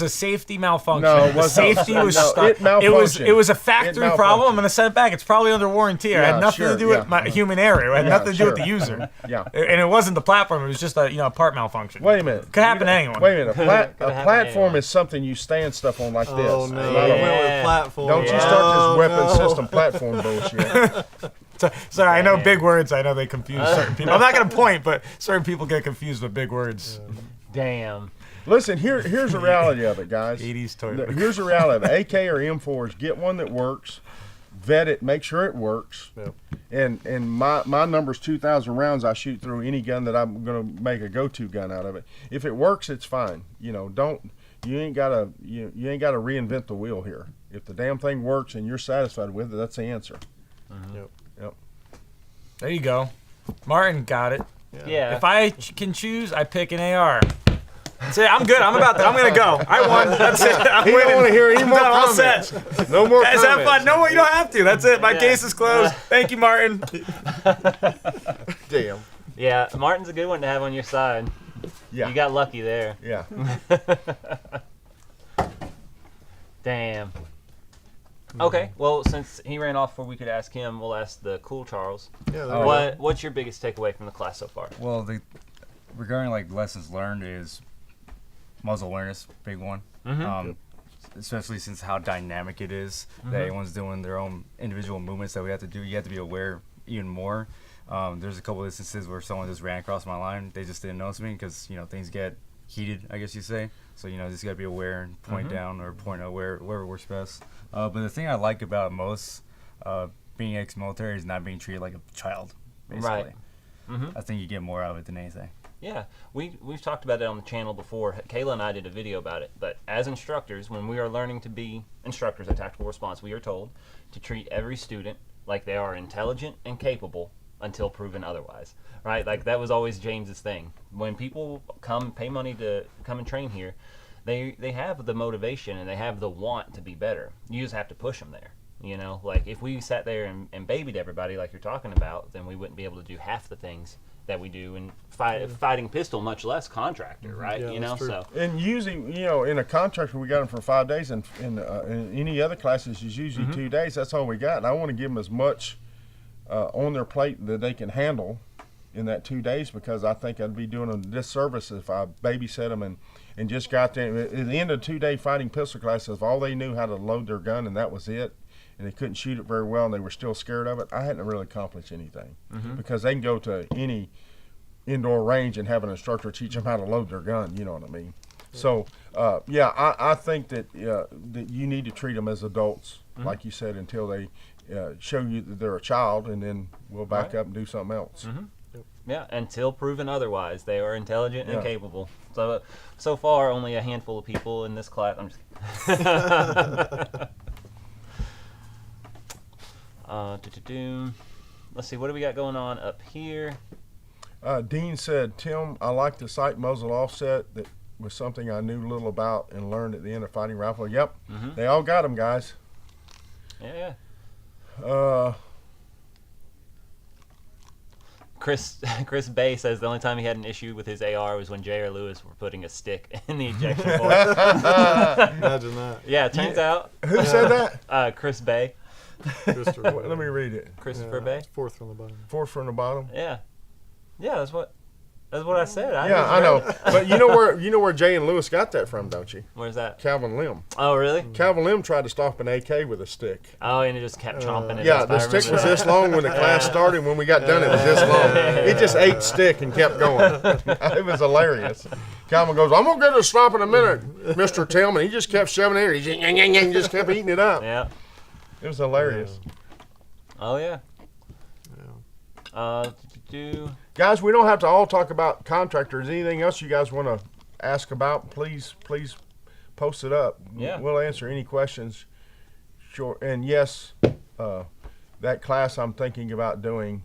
safety malfunction. No, it the wasn't. safety was No, stuck. it malfunctioned. It was a factory It problem. I'm malfunctioned. gonna send it back. It's probably under warranty. It Yeah, had nothing sure, to do with yeah. my human error. It had Yeah, nothing to do with sure. the user. Yeah. And it wasn't the platform. It was just a part malfunction. Wait a minute. Could happen to anyone. Wait a minute. A happen to platform anyone. is something you stand stuff on like this. Oh no, Not we a- went Yeah. with platform. Don't you start this weapon system platform bullshit. Sorry, I know Damn. big words. I know they confuse certain people. I'm not gonna point, but certain people get confused with big words. Damn. Listen, here's the reality of it, guys. 80s toilet. Here's the reality of it. AK or M4s, get one that works, vet it, make sure it works. Yep. And my number's 2,000 rounds I shoot through any gun that I'm gonna make a go-to gun out of it. If it works, it's fine. You ain't gotta reinvent the wheel here. If the damn thing works and you're satisfied with it, that's the answer. Yep. There you go. Martin got it. Yeah. If I can choose, I pick an AR. That's it. I'm good. I'm gonna go. I won. That's it. I'm He winning. don't want to hear any I'm more done. All comments. set. No more Guys, have comments. fun. No, you don't have to. That's it. My Yeah. case is closed. Thank you, Martin. Damn. Yeah, Martin's a good one to have on your side. Yeah. You got lucky there. Yeah. Damn. Okay, well, since he ran off before we could ask him, we'll ask the cool Charles. Yeah, there we go. What's your biggest takeaway from the class so far? Well, regarding like lessons learned is muzzle awareness, big one. Especially since how dynamic it is, that everyone's doing their own individual movements that we have to do. You have to be aware even more. There's a couple instances where someone just ran across my line. They just didn't notice me because things get heated, I guess you say. So just gotta be aware and point down or point out where it works best. But the thing I like about most being ex-military is not being treated like a child, basically. Right. I think you get more out of it than anything. Yeah, we've talked about it on the channel before. Kayla and I did a video about it. But as instructors, when we are learning to be instructors at Tactical Response, we are told to treat every student like they are intelligent and capable until proven otherwise. Right? Like that was always James's thing. When people pay money to come and train here, they have the motivation and they have the want to be better. You just have to push them there. Like if we sat there and babied everybody like you're talking about, then we wouldn't be able to do half the things that we do in fighting pistol, much less contractor, right? Yeah, that's true. So And using, in a contractor, we got them for 5 days, and in any other classes, is usually 2 days. That's all we got. And I want to give them as much on their plate that they can handle in that 2 days, because I think I'd be doing them a disservice if I babysit them and just got there. At the end of the 2-day fighting pistol class, if all they knew how to load their gun and that was it, and they couldn't shoot it very well and they were still scared of it, I hadn't really accomplished anything. Because they can go to any indoor range and have an instructor teach them how to load their gun, you know what I mean? So, I think that you need to treat them as adults, like you said, until they show you that they're a child, and then we'll back up and do something else. yeah, until proven otherwise, they are intelligent and Yeah. capable. So far, only a handful of people in this class. I'm just kidding. Let's see, what do we got going on up here? Dean said, Tim, I like the sight muzzle offset. That was something I knew little about and learned at the end of fighting rifle. Yep, they all got them, guys. Yeah. Chris Bay says the only time he had an issue with his AR was when Jay or Lewis were putting a stick in the ejection port. Imagine that. Yeah, it turns out Who said that? Chris Bay, Christopher Let me read it. Christopher Bay. Fourth from the bottom. Fourth from the bottom. Yeah, that's what. That's what I said. Yeah, I know. But you know where Jay and Lewis got that from, don't you? Where's that? Calvin Lim. Oh, really? Calvin Lim tried to stop an AK with a stick. Oh, and it just kept chomping it. Yeah, up. the I stick remember was that. this long when the class started. When we got done, it was this long. It just ate stick and kept going. It was hilarious. Calvin goes, "I'm gonna get to stop in a minute, Mr. Tillman." He just kept shoving it in. He just kept eating it up. Yeah. It was hilarious. Oh yeah. Do Guys, we don't have to all talk about contractors. Anything else you guys want to ask about? Please post it up. Yeah. We'll answer any questions. Sure. And yes, that class I'm thinking about doing,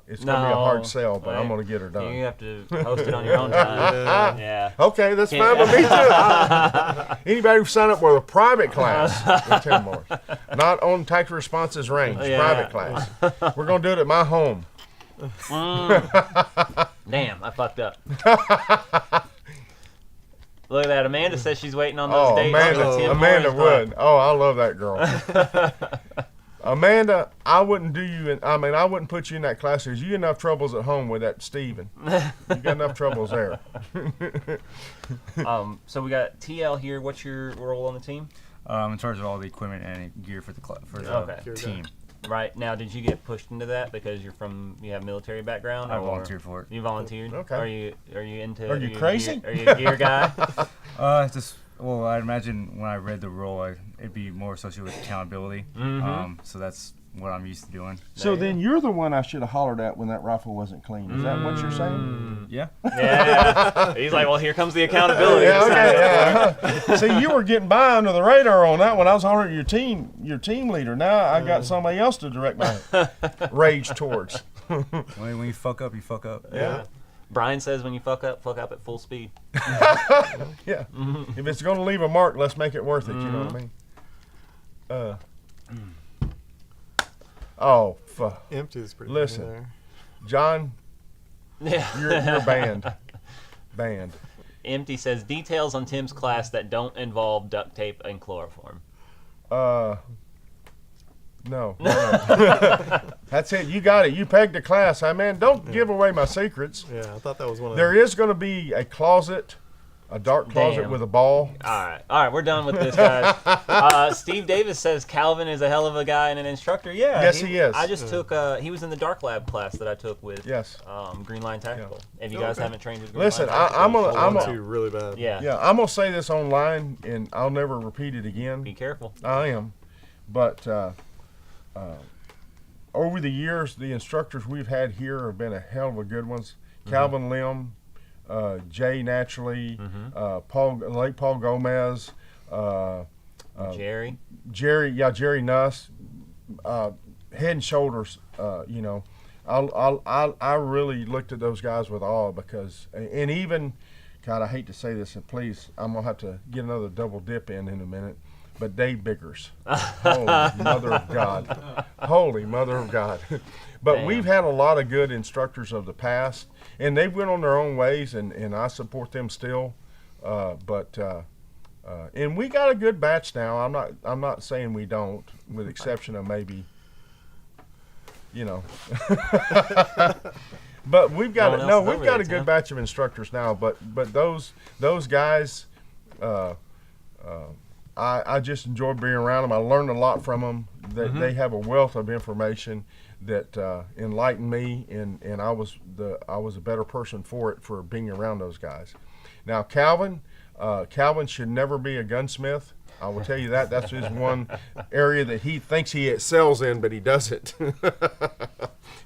it's going to be a hard sell, but I'm going to get her done. You have to post it on your own time. Yeah. Okay, that's fine with me too. Anybody who sign up with a private class with Tim Morris, not on Tax Responses Range, Yeah. private class. We're going to do it at my home. Damn, I fucked up. Look at that. Amanda says she's waiting on those Oh, dates. Amanda would. Oh, I love that girl. Amanda, I wouldn't I wouldn't put you in that class because you get enough troubles at home with that Steven. You got enough troubles there. So we got TL here. What's your role on the team? In charge of all the equipment and gear for the Okay. team. Right now, did you get pushed into that because you have military background? I or volunteered for it. You volunteered. Okay. Are you into? Are you crazy? Are you a gear guy? Well, I imagine when I read the role, it'd be more associated with accountability. So that's what I'm used to doing. So then you're the one I should have hollered at when that rifle wasn't clean. Is that what you're saying? Yeah. Yeah. He's like, well, here comes the accountability. Yeah, okay, yeah. See, you were getting by under the radar on that one. I was hollering at your team leader. Now I got somebody else to direct my rage towards. When you fuck up, you fuck up. Yeah. Brian says when you fuck up at full speed. Yeah. If it's going to leave a mark, let's make it worth it. You know what I mean? Oh, fuck. Empty is pretty Listen. funny there. John, Yeah. you're banned. Banned. Empty says details on Tim's class that don't involve duct tape and chloroform. No. That's it. You got it. You pegged the class. Man, don't give away my secrets. Yeah, I thought that was one of There is going to be a closet, a dark closet Damn. with a ball. All right, we're done with this, guys. Steve Davis says Calvin is a hell of a guy and an instructor. Yeah, Yes, he is. I just took. He was in the Dark Lab class that I took with. Yes. Green Line Tactical. If you Oh, guys okay. haven't trained with Green Listen, Line Tactical, I'm one a, too really bad. yeah. yeah, I'm gonna say this online, and I'll never repeat it again. Be careful. I am, but over the years, the instructors we've had here have been a hell of a good ones. Calvin Lim, Jay naturally, Lake Paul Gomez, Jerry. Jerry Nuss, head and shoulders. I really looked at those guys with awe because, and even, God, I hate to say this, and please, I'm gonna have to get another double dip in a minute. But Dave Biggers, holy mother of God, holy mother of God. But Damn. we've had a lot of good instructors of the past, and they've went on their own ways, and I support them still. And we got a good batch now. I'm not saying we don't, with exception of maybe, But we've got No one else is we've over got a there, good Tim. batch of instructors now. But those guys. I just enjoyed being around them. I learned a lot from them. They have a wealth of information that enlightened me, and I was a better person for being around those guys. Now Calvin should never be a gunsmith. I will tell you that. That's his one area that he thinks he excels in, but he doesn't.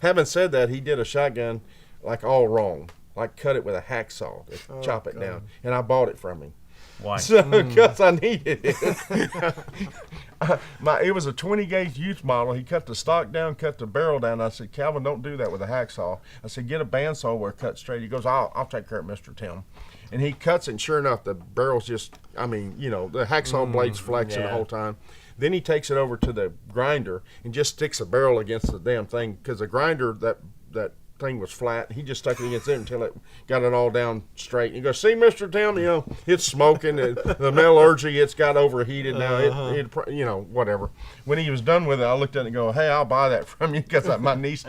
Having said that, he did a shotgun like all wrong, like cut it with a hacksaw, to chop it down, and I bought it from him. Why? So, because I needed it. It was a 20 gauge youth model. He cut the stock down, cut the barrel down. I said, Calvin, don't do that with a hacksaw. I said, get a bandsaw where it cuts straight. He goes, I'll take care of Mr. Tim. And he cuts it, and sure enough, the barrel's just, the hacksaw blade's flexing the yeah. whole time. Then he takes it over to the grinder and just sticks a barrel against the damn thing, because the grinder, that thing was flat. He just stuck it against it until it got it all down straight. You go, see, Mr. Tim, it's smoking. The metallurgy, it's got overheated now. It whatever. When he was done with it, I looked at it and go, hey, I'll buy that from you because my niece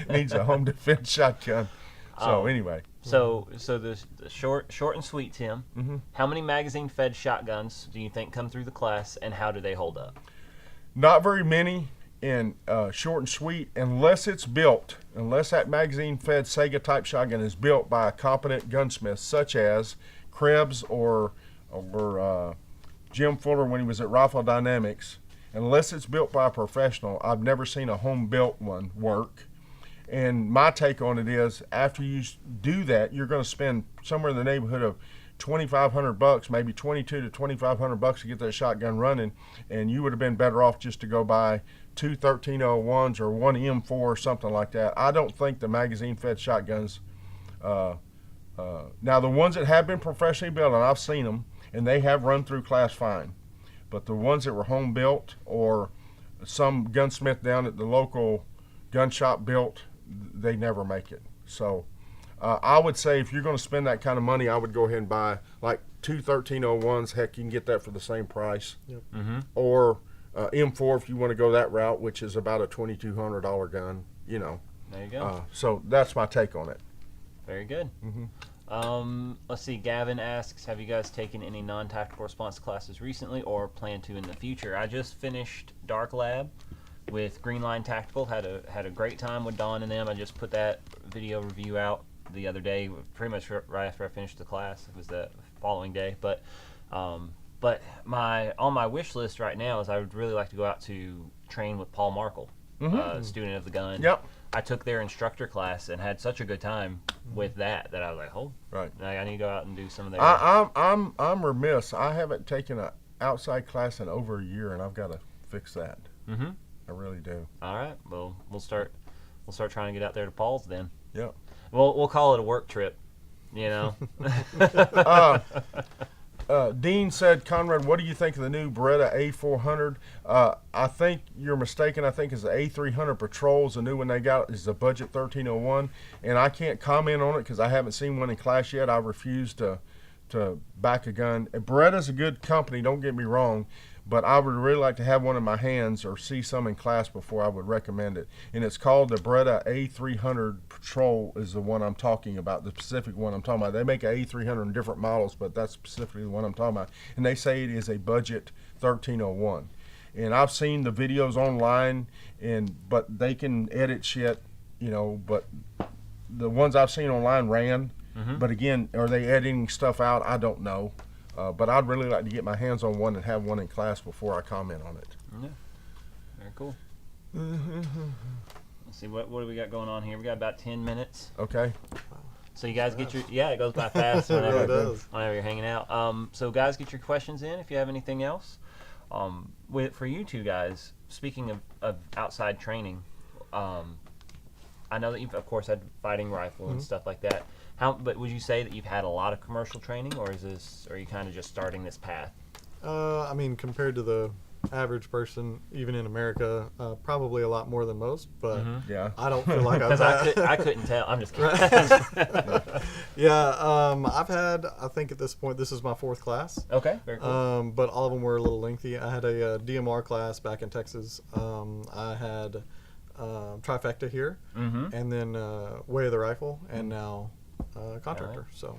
needs a home defense shotgun. So anyway, So the short and sweet, Tim. Mm-hmm. How many magazine-fed shotguns do you think come through the class, and how do they hold up? not very many in short and sweet, unless that magazine-fed Sega type shotgun is built by a competent gunsmith, such as Krebs or Jim Fuller when he was at Rifle Dynamics. Unless it's built by a professional, I've never seen a home-built one work. And my take on it is, after you do that, you're going to spend somewhere in the neighborhood of $2,500, maybe $2,200 to $2,500 to get that shotgun running, and you would have been better off just to go buy two 1301s or one M4 or something like that. I don't think the magazine-fed shotguns. Now the ones that have been professionally built, and I've seen them, and they have run through class fine, but the ones that were home built or some gunsmith down at the local gun shop built, they never make it. So I would say if you're going to spend that kind of money, I would go ahead and buy like two 1301s. Heck, you can get that for the same price. Yep. Or M4 if you want to go that route, which is about a $2,200 gun. There you go. So that's my take on it. Very good. Let's see. Gavin asks, have you guys taken any non-tactical response classes recently or plan to in the future? I just finished Dark Lab with Green Line Tactical. Had a great time with Don and them. I just put that video review out the other day, pretty much right after I finished the class. It was the following day. But on my wish list right now is I would really like to go out to train with Paul Markle, student of the gun. Yep. I took their instructor class and had such a good time with that I was like, Right. I need to go out and do some of their. I'm remiss. I haven't taken an outside class in over a year, and I've got to fix that. Mhm. I really do. All right. Well, we'll start trying to get out there to Paul's then. Yep. We'll call it a work trip. Dean said, Conrad, what do you think of the new Beretta A400? I think you're mistaken. I think it's the A300 Patrol. The new one they got is the Budget 1301, and I can't comment on it because I haven't seen one in class yet. I refuse to back a gun. Beretta's a good company, don't get me wrong, but I would really like to have one in my hands or see some in class before I would recommend it. And it's called the Beretta A300 Patrol is the one I'm talking about, the specific one I'm talking about. They make an A300 in different models, but that's specifically the one I'm talking about. And they say it is a Budget 1301. And I've seen the videos online, but they can edit shit, but the ones I've seen online ran. But again, are they editing stuff out? I don't know. But I'd really like to get my hands on one and have one in class before I comment on it. Yeah. Very cool. Let's see, what do we got going on here? We got about 10 minutes. Okay. So you guys get it goes by fast It whenever, really does. whenever you're hanging out. So guys, get your questions in if you have anything else. For you two guys, speaking of outside training, I know that you've of course had fighting rifle and stuff like that. But would you say that you've had a lot of commercial training, or are you kind of just starting this path? I mean, compared to the average person, even in America, probably a lot more than most. But Yeah. I don't feel like I've Because I couldn't tell. I'm just kidding. Yeah, I've had. I think at this point, this is my 4th class. Okay, very cool. But all of them were a little lengthy. I had a DMR class back in Texas. I had Trifecta here, and then Way of the Rifle, and now Contractor. So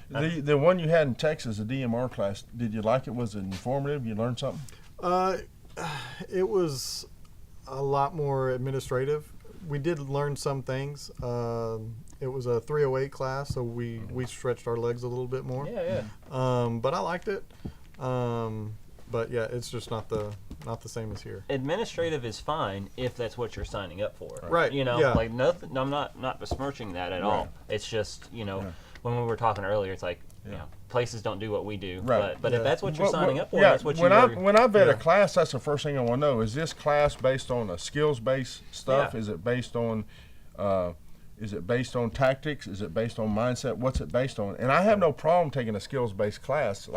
The one you had in Texas, the DMR class, did you like it? Was it informative? You learned something? it was a lot more administrative. We did learn some things. It was a 308 class, so we stretched our legs a little bit more. Yeah. But I liked it. But yeah, it's just not the same as here. Administrative is fine if that's what you're signing up for. Right, yeah. Like nothing. I'm not besmirching that at all. It's just when we were talking earlier, it's like places don't do what we do. Right. But if that's what you're Well, signing up for, yeah, that's what when you. when I vet a class, that's the first thing I want to know. Is this class based on a skills-based stuff? Yeah. Is it based on tactics? Is it based on mindset? What's it based on? And I have no problem taking a skills-based class,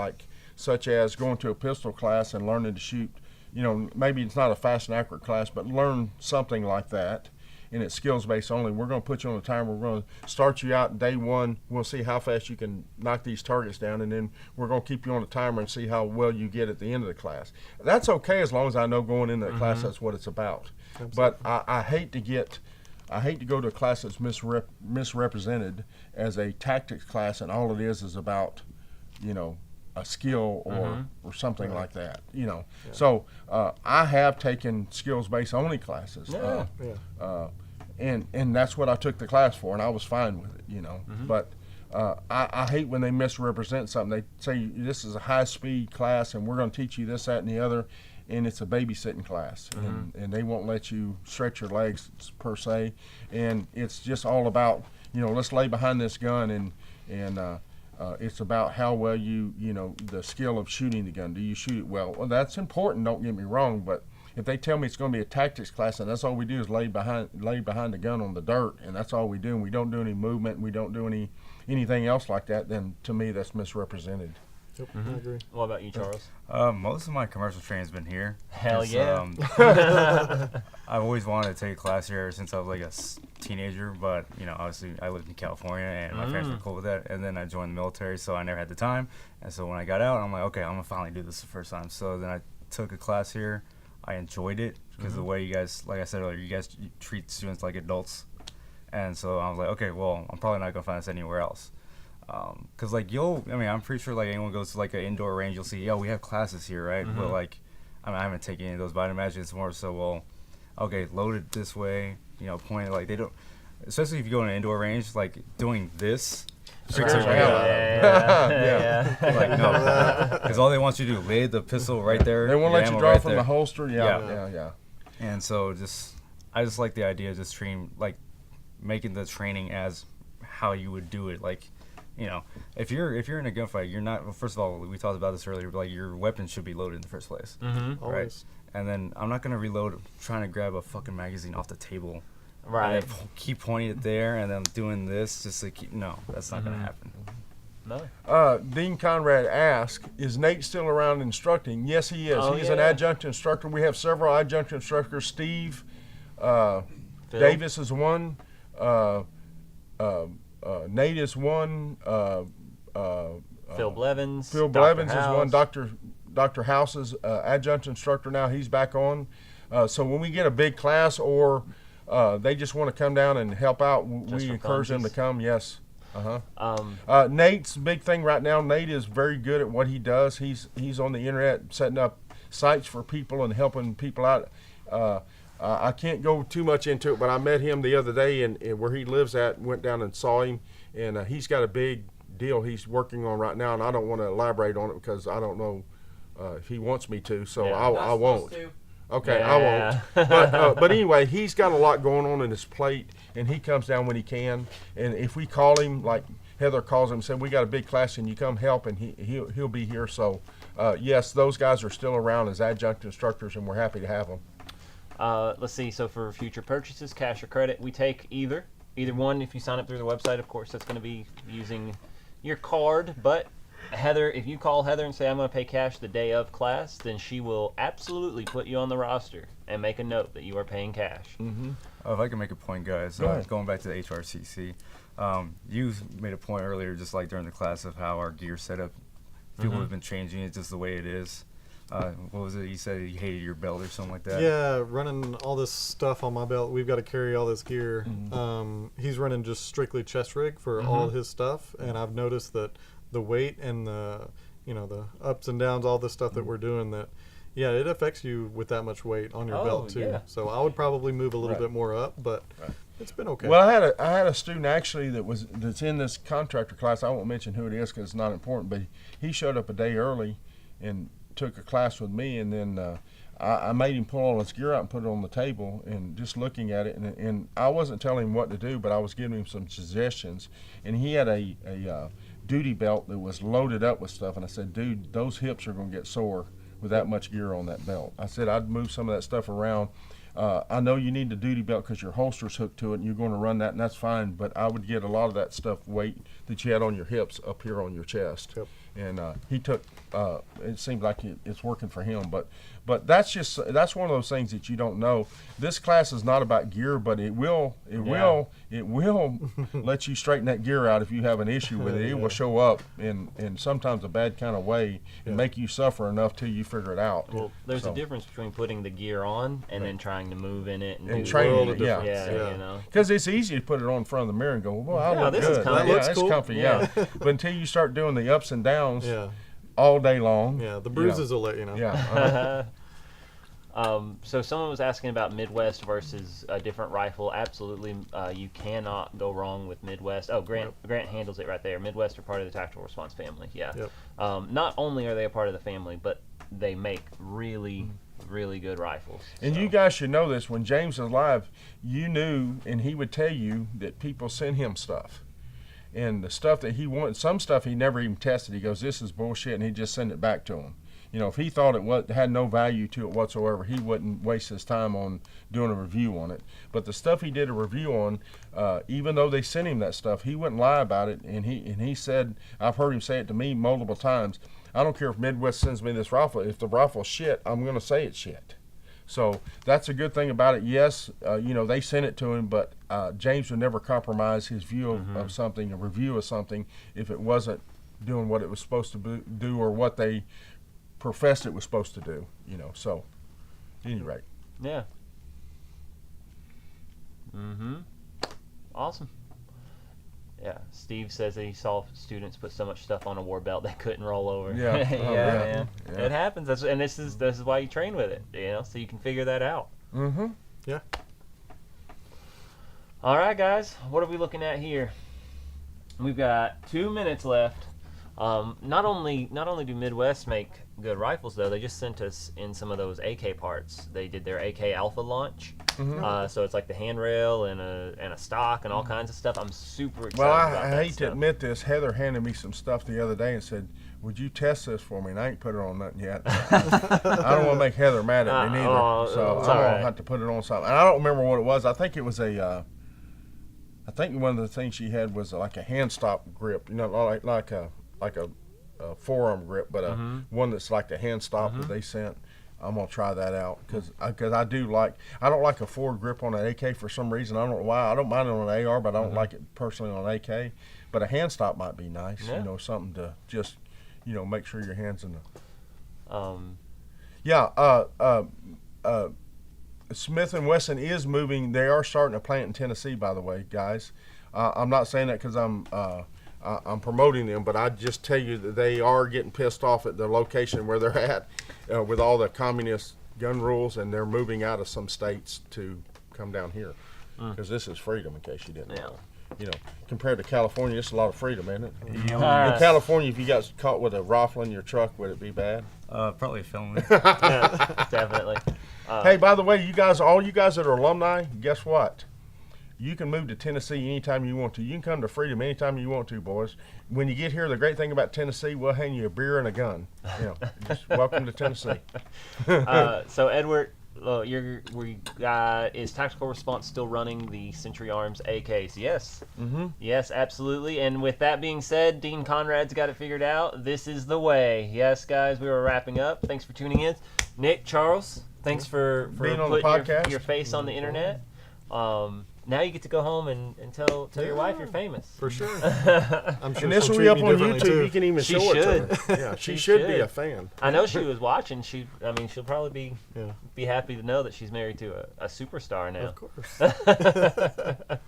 such as going to a pistol class and learning to shoot. Maybe it's not a fast and accurate class, but learn something like that. And it's skills-based only. We're going to put you on a timer. We're going to start you out day one. We'll see how fast you can knock these targets down, and then we're going to keep you on a timer and see how well you get at the end of the class. That's okay as long as I know going into the class that's what it's about. Absolutely. But I hate to get I hate to go to a class that's misrepresented as a tactics class, and all it is about, a skill or something like that. So I have taken skills-based only classes. And that's what I took the class for, and I was fine with it. But I hate when they misrepresent something. They say this is a high-speed class, and we're going to teach you this, that, and the other. And it's a babysitting class, and they won't let you stretch your legs per se, and it's just all about let's lay behind this gun, and it's about how well the skill of shooting the gun. Do you shoot it well? Well, that's important. Don't get me wrong, but if they tell me it's going to be a tactics class and that's all we do is lay behind the gun on the dirt, and that's all we do, and we don't do any movement, and we don't do anything else like that, then to me that's misrepresented. Yep, I agree. What about you, Charles? Most of my commercial training's been here. Hell yeah. I've always wanted to take a class here since I was like a teenager, but obviously I lived in California and my parents were cool with that. And then I joined the military, so I never had the time. And so when I got out, I'm like, okay, I'm gonna finally do this the first time. So then I took a class here. I enjoyed it because the way you guys, like I said earlier, you guys treat students like adults. And so I was like, okay, well, I'm probably not gonna find this anywhere else. Cause like I'm pretty sure like anyone goes to like an indoor range, you'll see, we have classes here, right? But like, I haven't taken any of those, but I imagine it's more so, well, okay, load it this way, point it like they don't, especially if you go in an indoor range, like doing this. Yeah. Like no, because all they want you to do, lay the pistol right there. They won't let you draw from the holster. Yeah. And so I just like the idea of just training, like making the training as how you would do it, like. If you're in a gunfight, you're not. Well, first of all, we talked about this earlier, but like your weapon should be loaded in the first place, right? Always. And then I'm not gonna reload trying to grab a fucking magazine off the table, Right. And then keep pointing it there, and then doing this just to keep. No, that's not gonna happen. No. Dean Conrad asked, is Nate still around instructing? Yes, he is. Oh, He's an yeah. adjunct instructor. We have several adjunct instructors. Steve Davis is one. Nate is one. Phil Blevins. Phil Blevins is one. Dr. House is adjunct instructor now. He's back on. So when we get a big class or they just want to come down and help out, we for encourage them to funsies. come. Yes. Nate's big thing right now. Nate is very good at what he does. He's on the internet setting up sites for people and helping people out. I can't go too much into it, but I met him the other day and where he lives at, went down and saw him, and he's got a big deal he's working on right now, and I don't want to elaborate on it because I don't know if he wants me to, so Yeah. I won't. Okay, Yeah. I won't. But anyway, he's got a lot going on in his plate, and he comes down when he can. And if we call him, like Heather calls him and said, we got a big class, and you come help, and he'll be here. So yes, those guys are still around as adjunct instructors, and we're happy to have them. Let's see. So for future purchases, cash or credit, we take either one. If you sign up through the website, of course, that's going to be using your card. But Heather, if you call Heather and say I'm going to pay cash the day of class, then she will absolutely put you on the roster and make a note that you are paying cash. If I can make a point, guys, Go ahead. going back to the HRCC, you made a point earlier, just like during the class, of how our gear setup, people have been changing it just the way it is. What was it? You said you hated your belt or something like that? Yeah, running all this stuff on my belt. We've got to carry all this gear. He's running just strictly chest rig for all his stuff, and I've noticed that the weight and the ups and downs, all the stuff that we're doing, that it affects you with that much weight on your Oh, belt too. yeah. So I would probably move a little Right. bit more up, but it's been okay. Well, I had a student actually that's in this contractor class. I won't mention who it is because it's not important, but he showed up a day early and took a class with me, and then I made him pull all his gear out and put it on the table, and just looking at it, and I wasn't telling him what to do, but I was giving him some suggestions, and he had a duty belt that was loaded up with stuff, and I said, dude, those hips are going to get sore with that much gear on that belt. I said I'd move some of that stuff around. I know you need the duty belt because your holster's hooked to it and you're going to run that, and that's fine, but I would get a lot of that stuff weight that you had on your hips up here on your chest. Yep. and he took. It seems like it's working for him, but that's one of those things that you don't know. This class is not about gear, but it will let you straighten that gear out if you have an issue with it. It will show up in sometimes a bad kind of way and make you suffer enough till you figure it out. Well, there's So- a difference between putting the gear on and then trying to move in it and And do training it. it, yeah. Yeah, you know. Because it's easy to put it on in front of the mirror and go, well, I look this is good. comfy. Yeah, That looks it's cool. comfy, yeah. But until you start doing the ups and downs Yeah. all day long. Yeah. The you know, bruises will let you know. Yeah. So someone was asking about Midwest versus a different rifle. Absolutely, you cannot go wrong with Midwest. Oh, Grant handles it right there. Midwest are part of the Tactical Response family. Yeah. Yep. Not only are they a part of the family, but they make really, really good rifles. And So- you guys should know this. When James was live, you knew, and he would tell you that people send him stuff. And the stuff that he wanted, some stuff he never even tested. He goes, this is bullshit, and he'd just send it back to him. You know, if he thought it had no value to it whatsoever, he wouldn't waste his time on doing a review on it. But the stuff he did a review on, even though they sent him that stuff, he wouldn't lie about it. And he said, I've heard him say it to me multiple times, I don't care if Midwest sends me this rifle. If the rifle's shit, I'm going to say it's shit. So that's a good thing about it. Yes, you know, they sent it to him, but James would never compromise his view of something, a review of something, if it wasn't doing what it was supposed to do or what they professed it was supposed to do, you know. So, at any rate. Yeah. Awesome. Yeah. Steve says that he saw students put so much stuff on a war belt they couldn't roll over. Yeah. yeah, Oh, yeah. man. Yeah. It happens. And this is why you train with it, you know, so you can figure that out. Mm-hmm. Yeah. All right, guys. What are we looking at here? We've got 2 minutes left. Not only do Midwest make good rifles, though, they just sent us in some of those AK parts. They did their AK Alpha launch, so it's like the handrail and a stock and all kinds of stuff. I'm super excited Well, about I that hate to stuff. admit this. Heather handed me some stuff the other day and said, would you test this for me? And I ain't put it on nothing yet. I don't want to make Heather mad at me neither. Oh, So it's I'm all going right. to have to put it on something. And I don't remember what it was. I think it was I think one of the things she had was like a hand stop grip, you know, like a forearm grip, but one that's like the hand stop that they sent. I'm gonna try that out because I don't like a forward grip on an AK for some reason. I don't know why. I don't mind it on an AR, but I don't like it personally on an AK. But a hand stop might be nice, Yeah. you know, something to just, you know, make sure your hands in the. Smith & Wesson is moving. They are starting a plant in Tennessee, by the way, guys. I'm not saying that because I'm promoting them, but I just tell you that they are getting pissed off at the location where they're at with all the communist gun rules, and they're moving out of some states to come down here because this is freedom, in case you didn't know. You know, compared to California, it's a lot of freedom, isn't it? In California, if you got caught with a rifle in your truck, would it be bad? Probably a felony. Definitely. Hey, by the way, all you guys that are alumni, guess what? You can move to Tennessee anytime you want to. You can come to Freedom anytime you want to, boys. When you get here, the great thing about Tennessee, we'll hand you a beer and a gun. You know, just welcome to Tennessee. So Edward, is Tactical Response still running the Century Arms AKs? Yes. Yes, absolutely. And with that being said, Dean Conrad's got it figured out. This is the way. Yes, guys, we were wrapping up. Thanks for tuning in. Nick, Charles, thanks for Being on the putting podcast. your face on the internet. Now you get to go home and tell your wife you're famous. For sure. I'm sure And this she'll will be treat up me on differently, YouTube. too. You can even She show it should. to her. Yeah, she She should be should. a fan. I know she was watching. She'll probably be Yeah. happy to know that she's married to a superstar now. Of course.